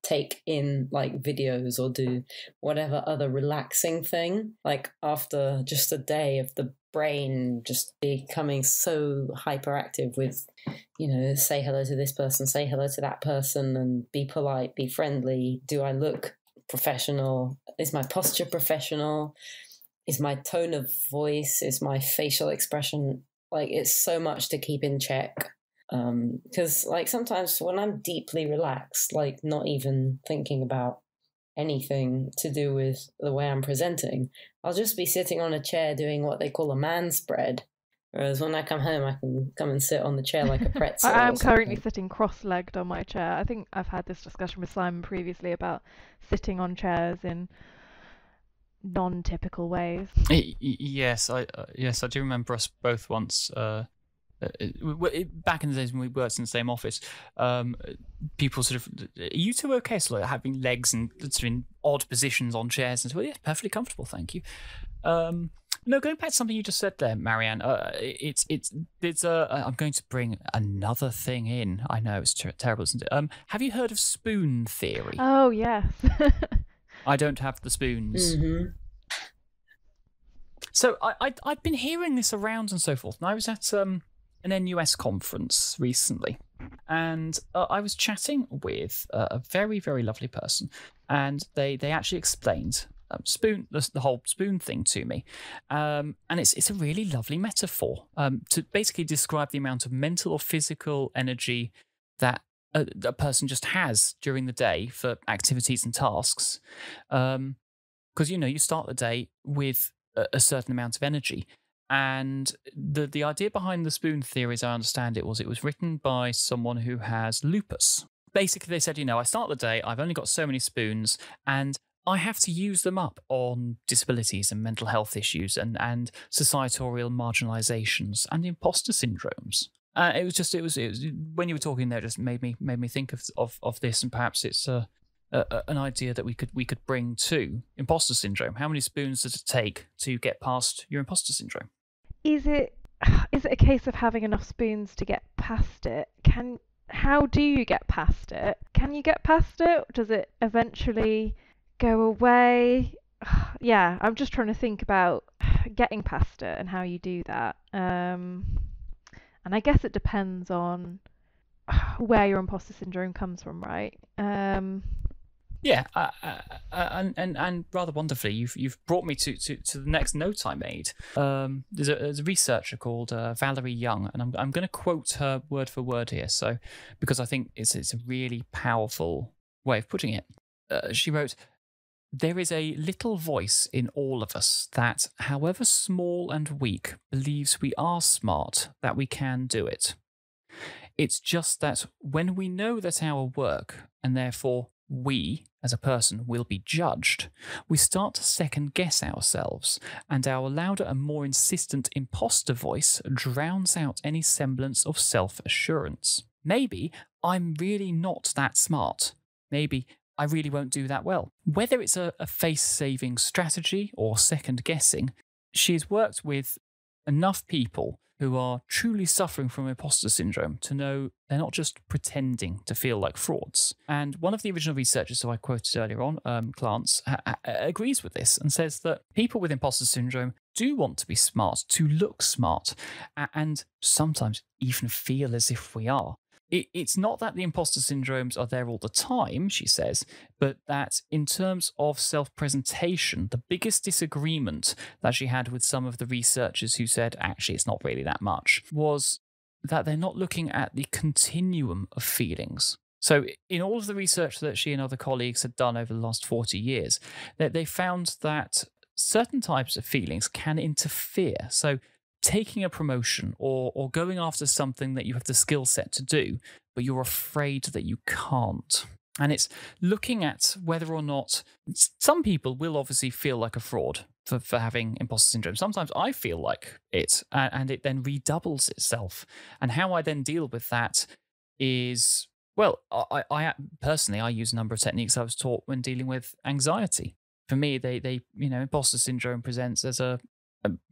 take in like videos or do whatever other relaxing thing. Like after just a day of the brain just becoming so hyperactive with, say hello to this person, say hello to that person, and be polite, be friendly. Do I look professional? Is my posture professional? Is my tone of voice? Is my facial expression? Like, it's so much to keep in check. Because like sometimes when I'm deeply relaxed, like not even thinking about anything to do with the way I'm presenting, I'll just be sitting on a chair doing what they call a man spread. Whereas when I come home, I can come and sit on the chair like a pretzel. I'm currently sitting cross-legged on my chair. I think I've had this discussion with Simon previously about sitting on chairs in non-typical ways. Yes, I do remember us both once. Back in the days when we worked in the same office, people sort of, are you two okay? So like having legs and sort of in odd positions on chairs and so, yeah, perfectly comfortable, thank you. No, going back to something you just said there, Marianne, it's I'm going to bring another thing in. I know it's terrible, isn't it? Have you heard of spoon theory? Oh, yes. I don't have the spoons. Mm-hmm. So I've been hearing this around and so forth, and I was at an NUS conference recently, and I was chatting with a very, very lovely person, and they actually explained the whole spoon thing to me, and it's a really lovely metaphor to basically describe the amount of mental or physical energy that a person just has during the day for activities and tasks, because you start the day with a certain amount of energy. And the idea behind the spoon theory, as I understand it, was written by someone who has lupus. Basically, they said, I start the day, I've only got so many spoons, and I have to use them up on disabilities and mental health issues and societal marginalizations and imposter syndromes. It was when you were talking there, it just made me think of this, and perhaps it's an idea that we could bring to imposter syndrome. How many spoons does it take to get past your imposter syndrome? Is it a case of having enough spoons to get past it? How do you get past it? Can you get past it? Does it eventually go away? Yeah, I'm just trying to think about getting past it and how you do that. And I guess it depends on where your imposter syndrome comes from, right? Yeah, and rather wonderfully, you've brought me to the next note I made. There's a researcher called Valerie Young, and I'm going to quote her word for word here. So, because I think it's a really powerful way of putting it. She wrote, "There is a little voice in all of us that, however small and weak, believes we are smart, that we can do it. It's just that when we know that our work, and therefore we, as a person, will be judged, we start to second-guess ourselves, and our louder and more insistent imposter voice drowns out any semblance of self-assurance. Maybe I'm really not that smart. Maybe I really won't do that well." Whether it's a face-saving strategy or second-guessing, she has worked with enough people who are truly suffering from imposter syndrome to know they're not just pretending to feel like frauds. And one of the original researchers who I quoted earlier on, Clance, agrees with this and says that people with imposter syndrome do want to be smart, to look smart, and sometimes even feel as if we are. It's not that the imposter syndromes are there all the time, she says, but that in terms of self-presentation, the biggest disagreement that she had with some of the researchers who said, actually, it's not really that much, was that they're not looking at the continuum of feelings. So in all of the research that she and other colleagues had done over the last 40 years, they found that certain types of feelings can interfere. So taking a promotion or going after something that you have the skill set to do, but you're afraid that you can't. And it's looking at whether or not some people will obviously feel like a fraud for having imposter syndrome. Sometimes I feel like it, and it then redoubles itself. And how I then deal with that is, well, I personally, I use a number of techniques I was taught when dealing with anxiety. For me, they imposter syndrome presents as a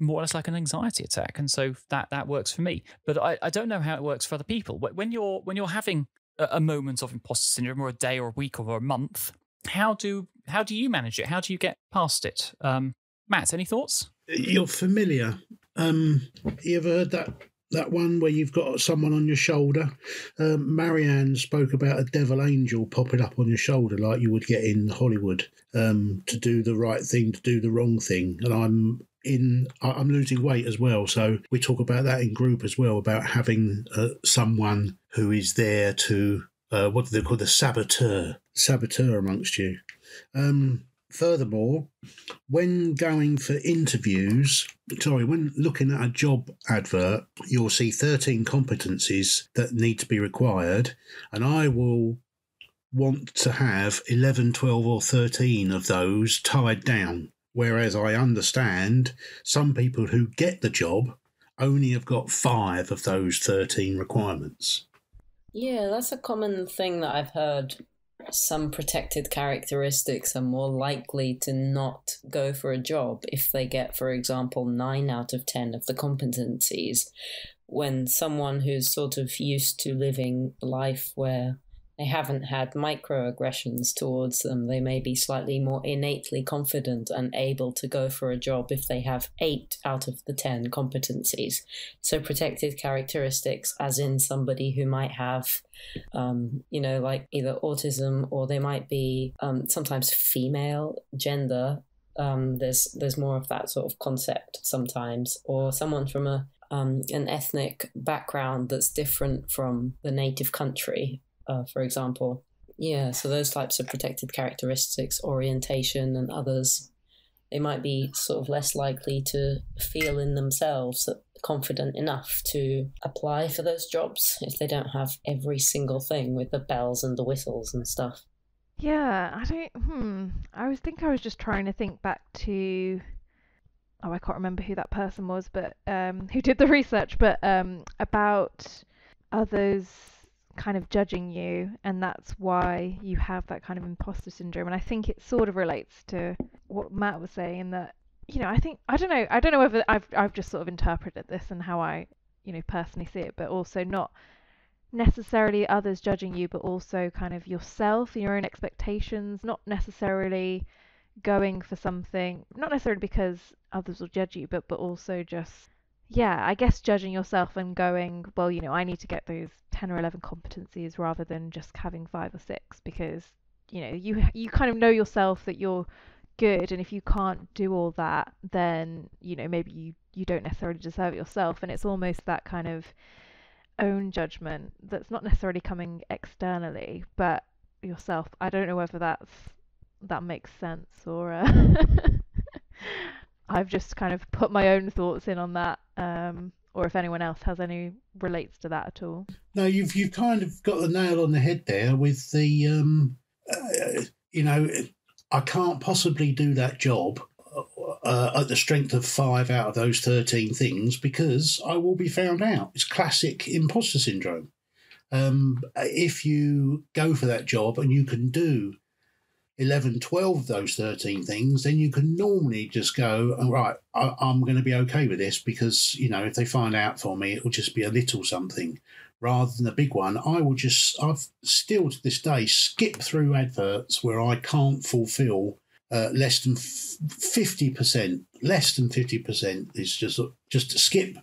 more or less like an anxiety attack, and so that works for me. But I don't know how it works for other people. When you're having a moment of imposter syndrome, or a day, or a week, or a month, how do you manage it? How do you get past it? Matt, any thoughts? You're familiar. You ever heard that one where you've got someone on your shoulder? Marianne spoke about a devil angel popping up on your shoulder like you would get in Hollywood, to do the right thing, to do the wrong thing. And I'm losing weight as well, so we talk about that in group as well, about having someone who is there to what do they call, the saboteur amongst you. Furthermore, when going for interviews, when looking at a job advert, you'll see 13 competencies that need to be required, and I will want to have 11, 12 or 13 of those tied down. Whereas I understand some people who get the job only have got 5 of those 13 requirements. Yeah, that's a common thing that I've heard. Some protected characteristics are more likely to not go for a job if they get, for example, 9 out of 10 of the competencies, when someone who's sort of used to living life where they haven't had microaggressions towards them, they may be slightly more innately confident and able to go for a job if they have 8 out of the 10 competencies. So protected characteristics, as in somebody who might have, like either autism, or they might be sometimes female gender. There's more of that sort of concept sometimes, or someone from an ethnic background that's different from the native country. For example. Yeah, so those types of protected characteristics, orientation and others, they might be sort of less likely to feel in themselves confident enough to apply for those jobs if they don't have every single thing with the bells and the whistles and stuff. Yeah, I was just trying to think back to, I can't remember who that person was, but who did the research, but about others kind of judging you, and that's why you have that kind of imposter syndrome. And I think it sort of relates to what Matt was saying, that I don't know whether I've just sort of interpreted this and how I personally see it, but also not necessarily others judging you, but also kind of yourself, your own expectations, not necessarily going for something, not necessarily because others will judge you, but also just, I guess, judging yourself and going, well, I need to get those 10 or 11 competencies rather than just having 5 or 6, because you kind of know yourself that you're good, and if you can't do all that, then maybe you don't necessarily deserve it yourself. And it's almost that kind of own judgment that's not necessarily coming externally, but yourself. I don't know whether that makes sense, or I've just kind of put my own thoughts in on that, or if anyone else has any relates to that at all. No, you've kind of got the nail on the head there with the, I can't possibly do that job at the strength of 5 out of those 13 things because I will be found out. It's classic imposter syndrome. If you go for that job and you can do 11, 12 of those 13 things, then you can normally just go, right, I'm going to be okay with this because, if they find out for me, it will just be a little something rather than a big one. I've still to this day skip through adverts where I can't fulfill less than 50%. Less than 50% is just skip.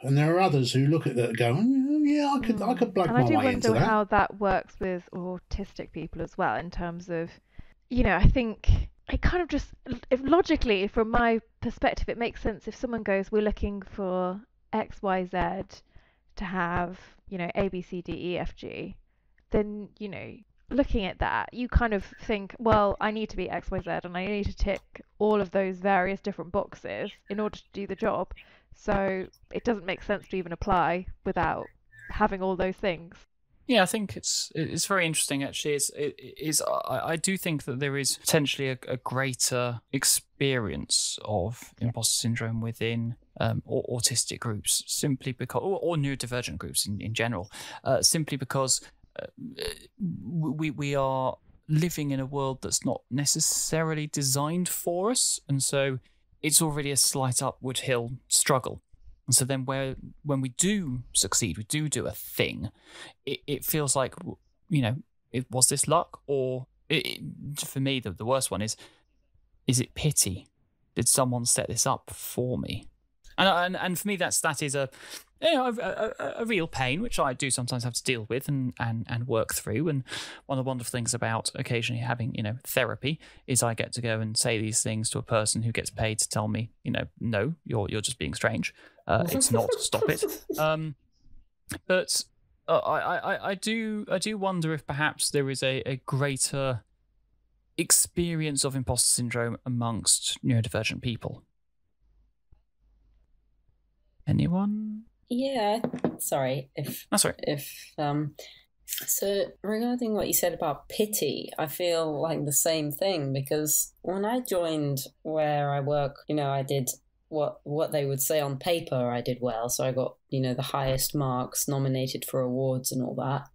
And there are others who look at that and go, yeah, I could plug my way into that. And I do wonder how that works with autistic people as well, in terms of, I think it kind of just, logically, from my perspective, it makes sense if someone goes, we're looking for X, Y, Z to have, A, B, C, D, E, F, G, then, looking at that, you kind of think, well, I need to be X, Y, Z, and I need to tick all of those various different boxes in order to do the job. So it doesn't make sense to even apply without having all those things. Yeah, I think it's very interesting. Actually, I do think that there is potentially a greater experience of imposter syndrome within autistic groups, simply because, or neurodivergent groups in general, simply because we are living in a world that's not necessarily designed for us, and so it's already a slight upward hill struggle. And so then when we do succeed, we do a thing, it feels like, was this luck? Or for me, the worst one is it pity? Did someone set this up for me? And for me, that is a real pain, which I do sometimes have to deal with and work through. And one of the wonderful things about occasionally having therapy is I get to go and say these things to a person who gets paid to tell me, no, you're just being strange. It's not. Stop it. But I do wonder if perhaps there is a greater experience of imposter syndrome amongst neurodivergent people. Anyone? Yeah, sorry That's right. So regarding what you said about pity, I feel like the same thing, because when I joined where I work, I did what they would say on paper I did well. So I got, the highest marks, nominated for awards and all that.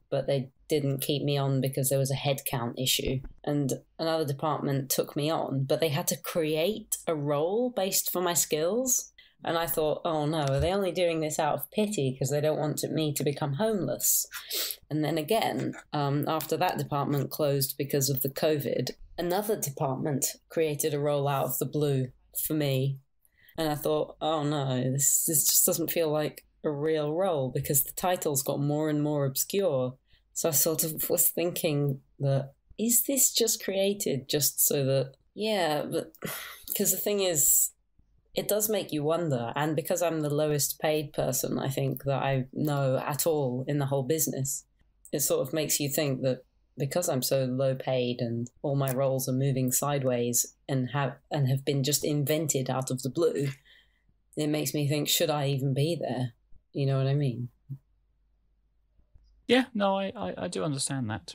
But they didn't keep me on because there was a headcount issue. And another department took me on, but they had to create a role based for my skills. And I thought, oh no, are they only doing this out of pity because they don't want me to become homeless? And then again, after that department closed because of the COVID, another department created a role out of the blue for me. And I thought, oh no, this just doesn't feel like a real role, because the titles got more and more obscure. So I sort of was thinking that, is this just created just so that, but because the thing is, it does make you wonder. And because I'm the lowest paid person, I think, that I know at all in the whole business, it sort of makes you think that because I'm so low paid and all my roles are moving sideways and have been just invented out of the blue, it makes me think, should I even be there? You know what I mean? Yeah, no, I do understand that.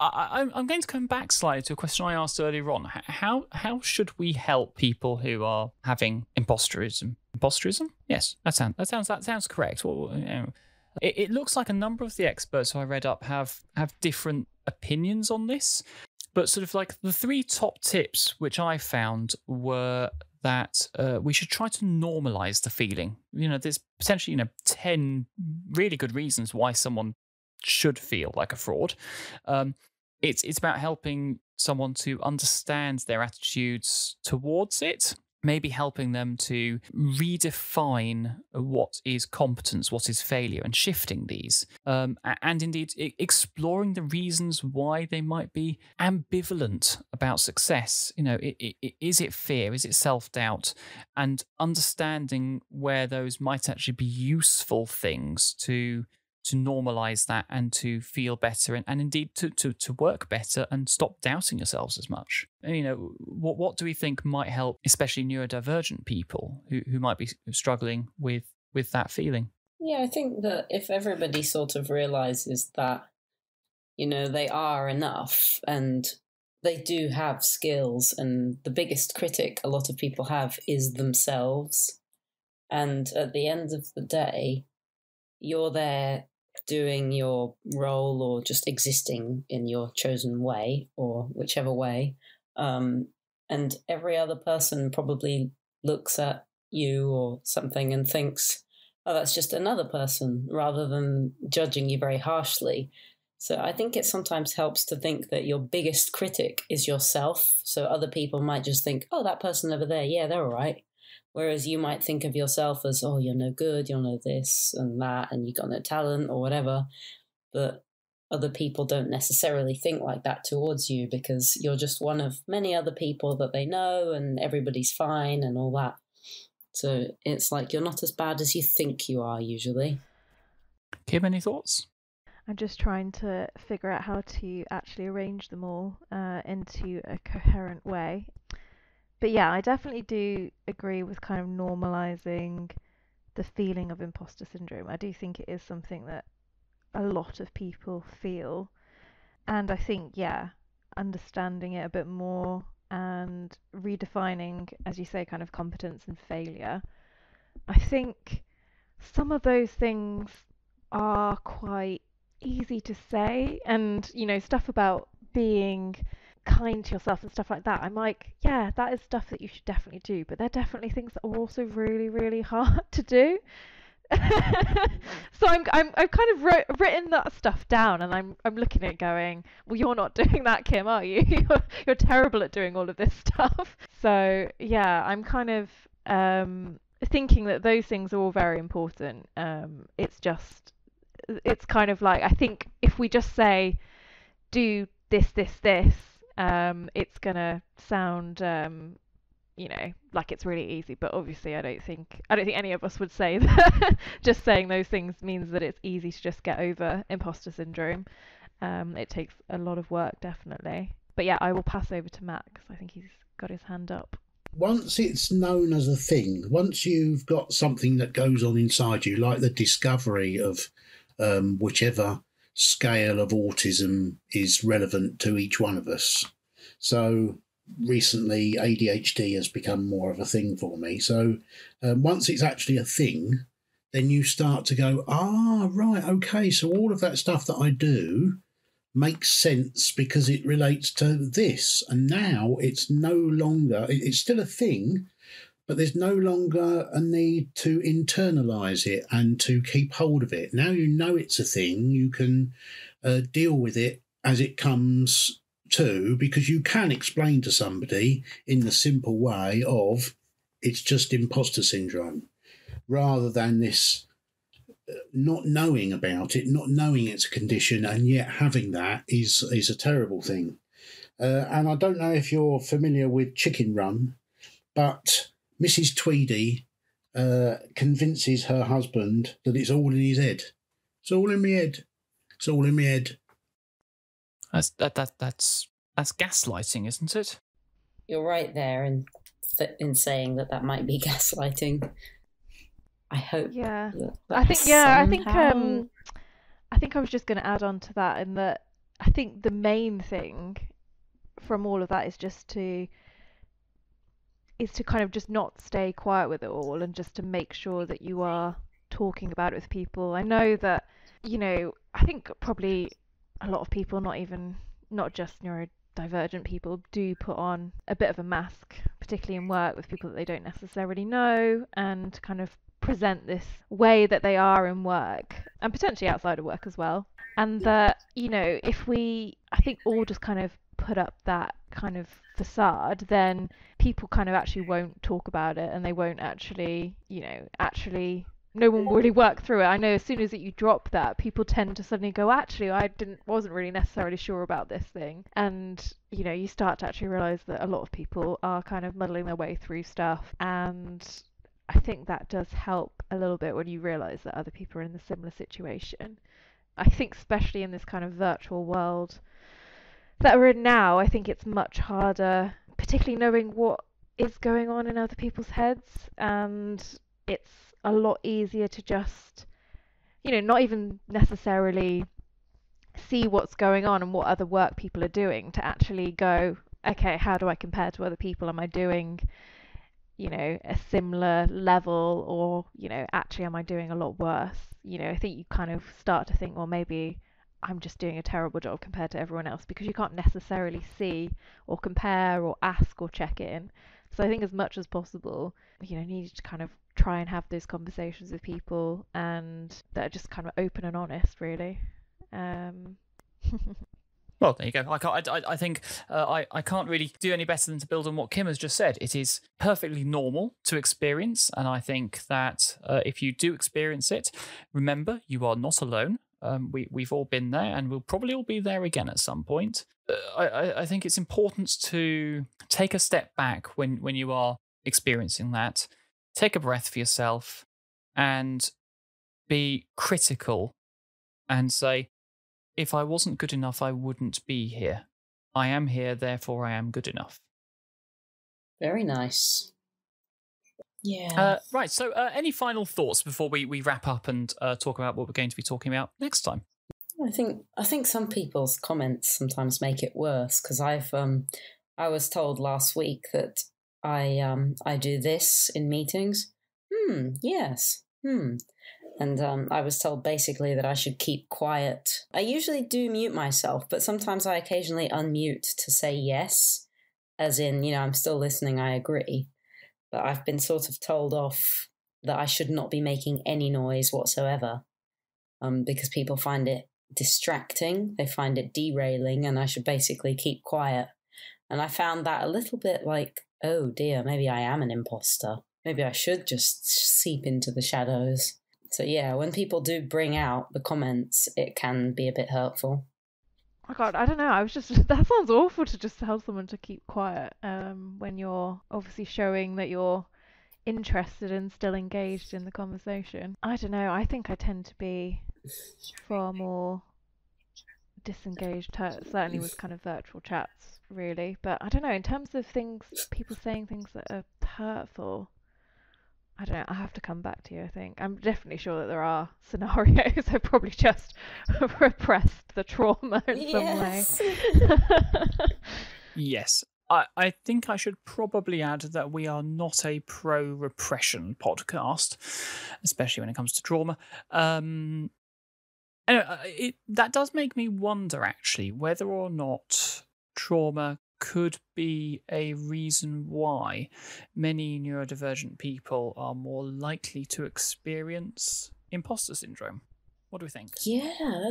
I'm going to come back slightly to a question I asked earlier on. How should we help people who are having imposterism? Imposterism? Yes, that sounds correct. Well, it looks like a number of the experts who I read up have different opinions on this, but sort of like the three top tips which I found were that we should try to normalize the feeling. There's potentially 10 really good reasons why someone should feel like a fraud. It's about helping someone to understand their attitudes towards it, maybe helping them to redefine what is competence, what is failure, and shifting these. And indeed, exploring the reasons why they might be ambivalent about success. Is it fear? Is it self-doubt? And understanding where those might actually be useful things to normalize that and to feel better and indeed to work better and stop doubting yourselves as much. What do we think might help, especially neurodivergent people who might be struggling with that feeling? Yeah, I think that if everybody sort of realizes that, they are enough and they do have skills, and the biggest critic a lot of people have is themselves. And at the end of the day, you're there doing your role or just existing in your chosen way or whichever way. And every other person probably looks at you or something and thinks, oh, that's just another person, rather than judging you very harshly. So I think it sometimes helps to think that your biggest critic is yourself. So other people might just think, oh, that person over there, yeah, they're all right. Whereas you might think of yourself as, oh, you're no good, you're no this and that, and you got no talent or whatever. But other people don't necessarily think like that towards you, because you're just one of many other people that they know, and everybody's fine and all that. So it's like you're not as bad as you think you are usually. Kim, any thoughts? I'm just trying to figure out how to actually arrange them all into a coherent way. But yeah, I definitely do agree with kind of normalizing the feeling of imposter syndrome. I do think it is something that a lot of people feel. And I think, yeah, understanding it a bit more and redefining, as you say, kind of competence and failure. I think some of those things are quite easy to say, and stuff about being kind to yourself and stuff like that. I'm like, yeah, that is stuff that you should definitely do, but they're definitely things that are also really, really hard to do. So I've kind of written that stuff down, and I'm looking at it going, well, you're not doing that, Kim, are you? You're terrible at doing all of this stuff. So yeah, I'm kind of thinking that those things are all very important. It's kind of like, I think if we just say do this, it's gonna sound like it's really easy, but obviously I don't think any of us would say that just saying those things means that it's easy to just get over imposter syndrome. It takes a lot of work, definitely. But yeah, I will pass over to Matt because I think he's got his hand up. Once it's known as a thing, once you've got something that goes on inside you, like the discovery of whichever scale of autism is relevant to each one of us. So recently, ADHD has become more of a thing for me. So once it's actually a thing, then you start to go, right, okay, so all of that stuff that I do makes sense because it relates to this. And now it's no longer, it's still a thing, but there's no longer a need to internalize it and to keep hold of it. Now you know it's a thing, you can deal with it as it comes to, because you can explain to somebody in the simple way of it's just imposter syndrome, rather than this not knowing about it, not knowing it's a condition, and yet having that is a terrible thing. And I don't know if you're familiar with Chicken Run, but Mrs. Tweedy convinces her husband that it's all in his head. It's all in my head. It's all in my head. That's gaslighting, isn't it? You're right there in saying that might be gaslighting. I hope. Yeah, I think I was just going to add on to that, in that I think the main thing from all of that is to kind of just not stay quiet with it all, and just to make sure that you are talking about it with people. I know that, I think probably a lot of people, not just neurodivergent people, do put on a bit of a mask, particularly in work with people that they don't necessarily know, and kind of present this way that they are in work and potentially outside of work as well. And that, if we, I think, all just kind of put up that kind of facade, then people kind of actually won't talk about it, and they won't actually no one will really work through it. I know as soon as you drop that, people tend to suddenly go, actually, wasn't really necessarily sure about this thing. And, you start to actually realize that a lot of people are kind of muddling their way through stuff. And I think that does help a little bit when you realize that other people are in a similar situation. I think especially in this kind of virtual world that we're in now, I think it's much harder, particularly knowing what is going on in other people's heads. And it's a lot easier to just, not even necessarily see what's going on and what other work people are doing, to actually go, okay, how do I compare to other people? Am I doing, a similar level, or, actually am I doing a lot worse? I think you kind of start to think, well, maybe I'm just doing a terrible job compared to everyone else, because you can't necessarily see or compare or ask or check in. So I think as much as possible, need to kind of try and have those conversations with people, and that are just kind of open and honest, really. Well, there you go. I think I can't really do any better than to build on what Kim has just said. It is perfectly normal to experience, and I think that if you do experience it, remember, you are not alone. We've all been there, and we'll probably all be there again at some point. I think it's important to take a step back when you are experiencing that. Take a breath for yourself and be critical and say, if I wasn't good enough, I wouldn't be here. I am here, therefore I am good enough. Very nice. Yeah. Right. So, any final thoughts before we wrap up and talk about what we're going to be talking about next time? I think some people's comments sometimes make it worse, because I was told last week that I do this in meetings. Yes. And I was told basically that I should keep quiet. I usually do mute myself, but sometimes I occasionally unmute to say yes, as in, I'm still listening, I agree. But I've been sort of told off that I should not be making any noise whatsoever, because people find it distracting, they find it derailing, and I should basically keep quiet. And I found that a little bit like, oh dear, maybe I am an imposter. Maybe I should just seep into the shadows. So yeah, when people do bring out the comments, it can be a bit hurtful. Oh God, I don't know. That sounds awful to just tell someone to keep quiet when you're obviously showing that you're interested and still engaged in the conversation. I don't know. I think I tend to be far more disengaged, certainly with kind of virtual chats, really. But I don't know, in terms of people saying things that are hurtful, I don't know, I have to come back to you, I think. I'm definitely sure that there are scenarios. I've probably just repressed the trauma in some way. Yes. I think I should probably add that we are not a pro-repression podcast, especially when it comes to trauma. Anyway, that does make me wonder, actually, whether or not trauma could be a reason why many neurodivergent people are more likely to experience imposter syndrome. What do we think? Yeah,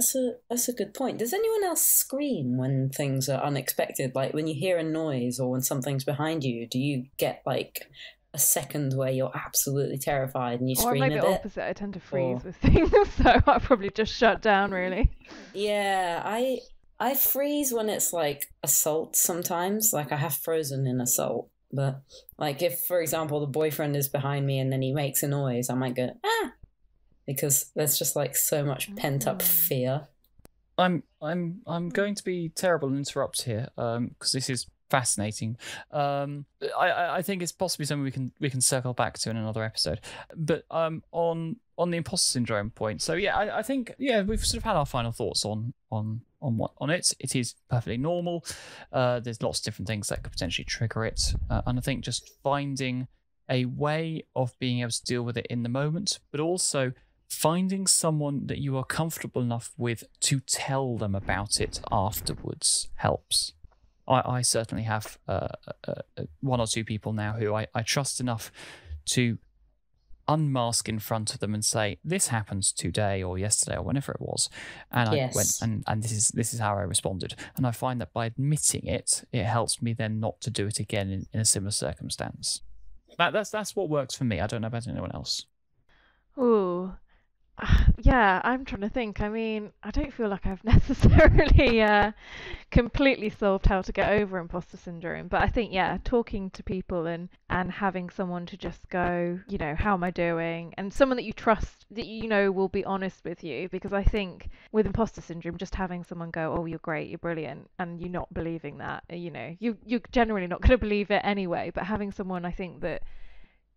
that's a good point. Does anyone else scream when things are unexpected? Like when you hear a noise or when something's behind you, do you get like a second where you're absolutely terrified and you scream a bit? Or maybe opposite, I tend to freeze with things, so I probably just shut down, really. Yeah, I freeze when it's like assault sometimes. Like I have frozen in assault. But like if, for example, the boyfriend is behind me and then he makes a noise, I might go, ah! Because there's just like so much pent up fear. I'm going to be terrible and interrupt here, because this is fascinating. I think it's possibly something we can circle back to in another episode. But on the imposter syndrome point, so yeah, I think we've sort of had our final thoughts on it. It is perfectly normal. There's lots of different things that could potentially trigger it, and I think just finding a way of being able to deal with it in the moment, but also finding someone that you are comfortable enough with to tell them about it afterwards helps. I certainly have one or two people now who I trust enough to unmask in front of them and say, this happened today or yesterday or whenever it was, and I went and this is how I responded. And I find that by admitting it helps me then not to do it again in a similar circumstance. That's what works for me. I don't know about anyone else. Ooh. Yeah, I'm trying to think. I mean, I don't feel like I've necessarily completely solved how to get over imposter syndrome, but I think, talking to people and having someone to just go, how am I doing? And someone that you trust, that will be honest with you, because I think with imposter syndrome, just having someone go, oh, you're great, you're brilliant, and you're not believing that, you're generally not going to believe it anyway, but having someone, I think, that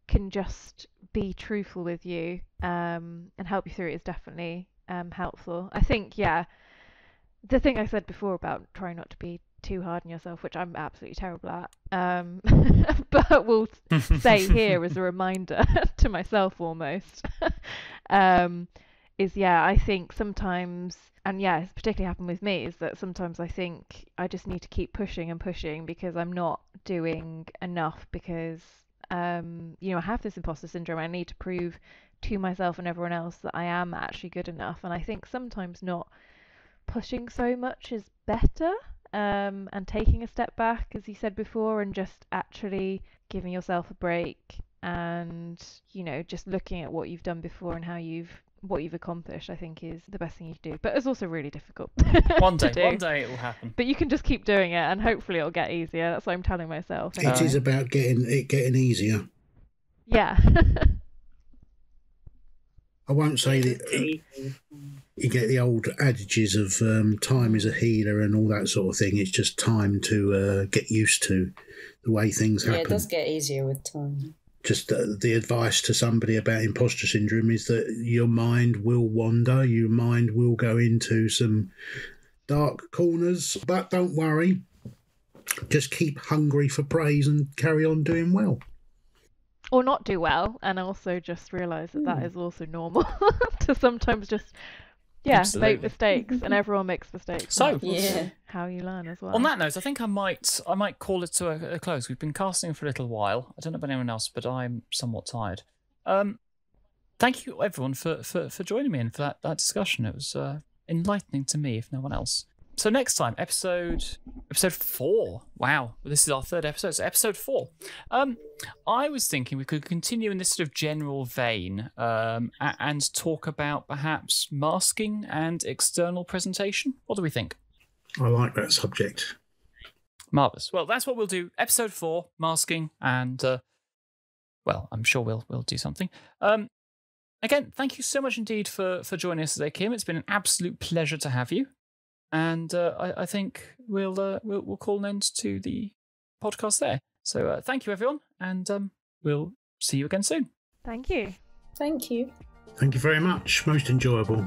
can just be truthful with you and help you through it is definitely helpful. I think, the thing I said before about trying not to be too hard on yourself, which I'm absolutely terrible at, but we'll say here as a reminder to myself almost, is, I think sometimes, and it's particularly happened with me, is that sometimes I think I just need to keep pushing and pushing because I'm not doing enough, because I have this imposter syndrome. I need to prove to myself and everyone else that I am actually good enough. And I think sometimes not pushing so much is better, and taking a step back, as you said before, and just actually giving yourself a break and, just looking at what you've done before and what you've accomplished, I think is the best thing you can do. But it's also really difficult. One day it will happen. But you can just keep doing it and hopefully it'll get easier. That's what I'm telling myself. It is about getting easier. Yeah. I won't say that you get the old adages of time is a healer and all that sort of thing. It's just time to get used to the way things happen. Yeah, it does get easier with time. Just the advice to somebody about imposter syndrome is that your mind will wander, your mind will go into some dark corners, but don't worry. Just keep hungry for praise and carry on doing well. Or not do well, and also just realise that that is also normal to sometimes just, make mistakes, and everyone makes mistakes. So, how you learn as well. On that note, I think I might call it to a close. We've been casting for a little while. I don't know about anyone else, but I'm somewhat tired. Thank you, everyone, for joining me and for that discussion. It was enlightening to me, if no one else. So next time, episode 4. Wow, this is our 3rd episode. So episode 4. I was thinking we could continue in this sort of general vein and talk about perhaps masking and external presentation. What do we think? I like that subject. Marvellous. Well, that's what we'll do. Episode 4, masking, and I'm sure we'll do something. Again, thank you so much indeed for joining us today, Kim. It's been an absolute pleasure to have you. And I think we'll call an end to the podcast there. So thank you, everyone, and we'll see you again soon. Thank you. Thank you. Thank you very much. Most enjoyable.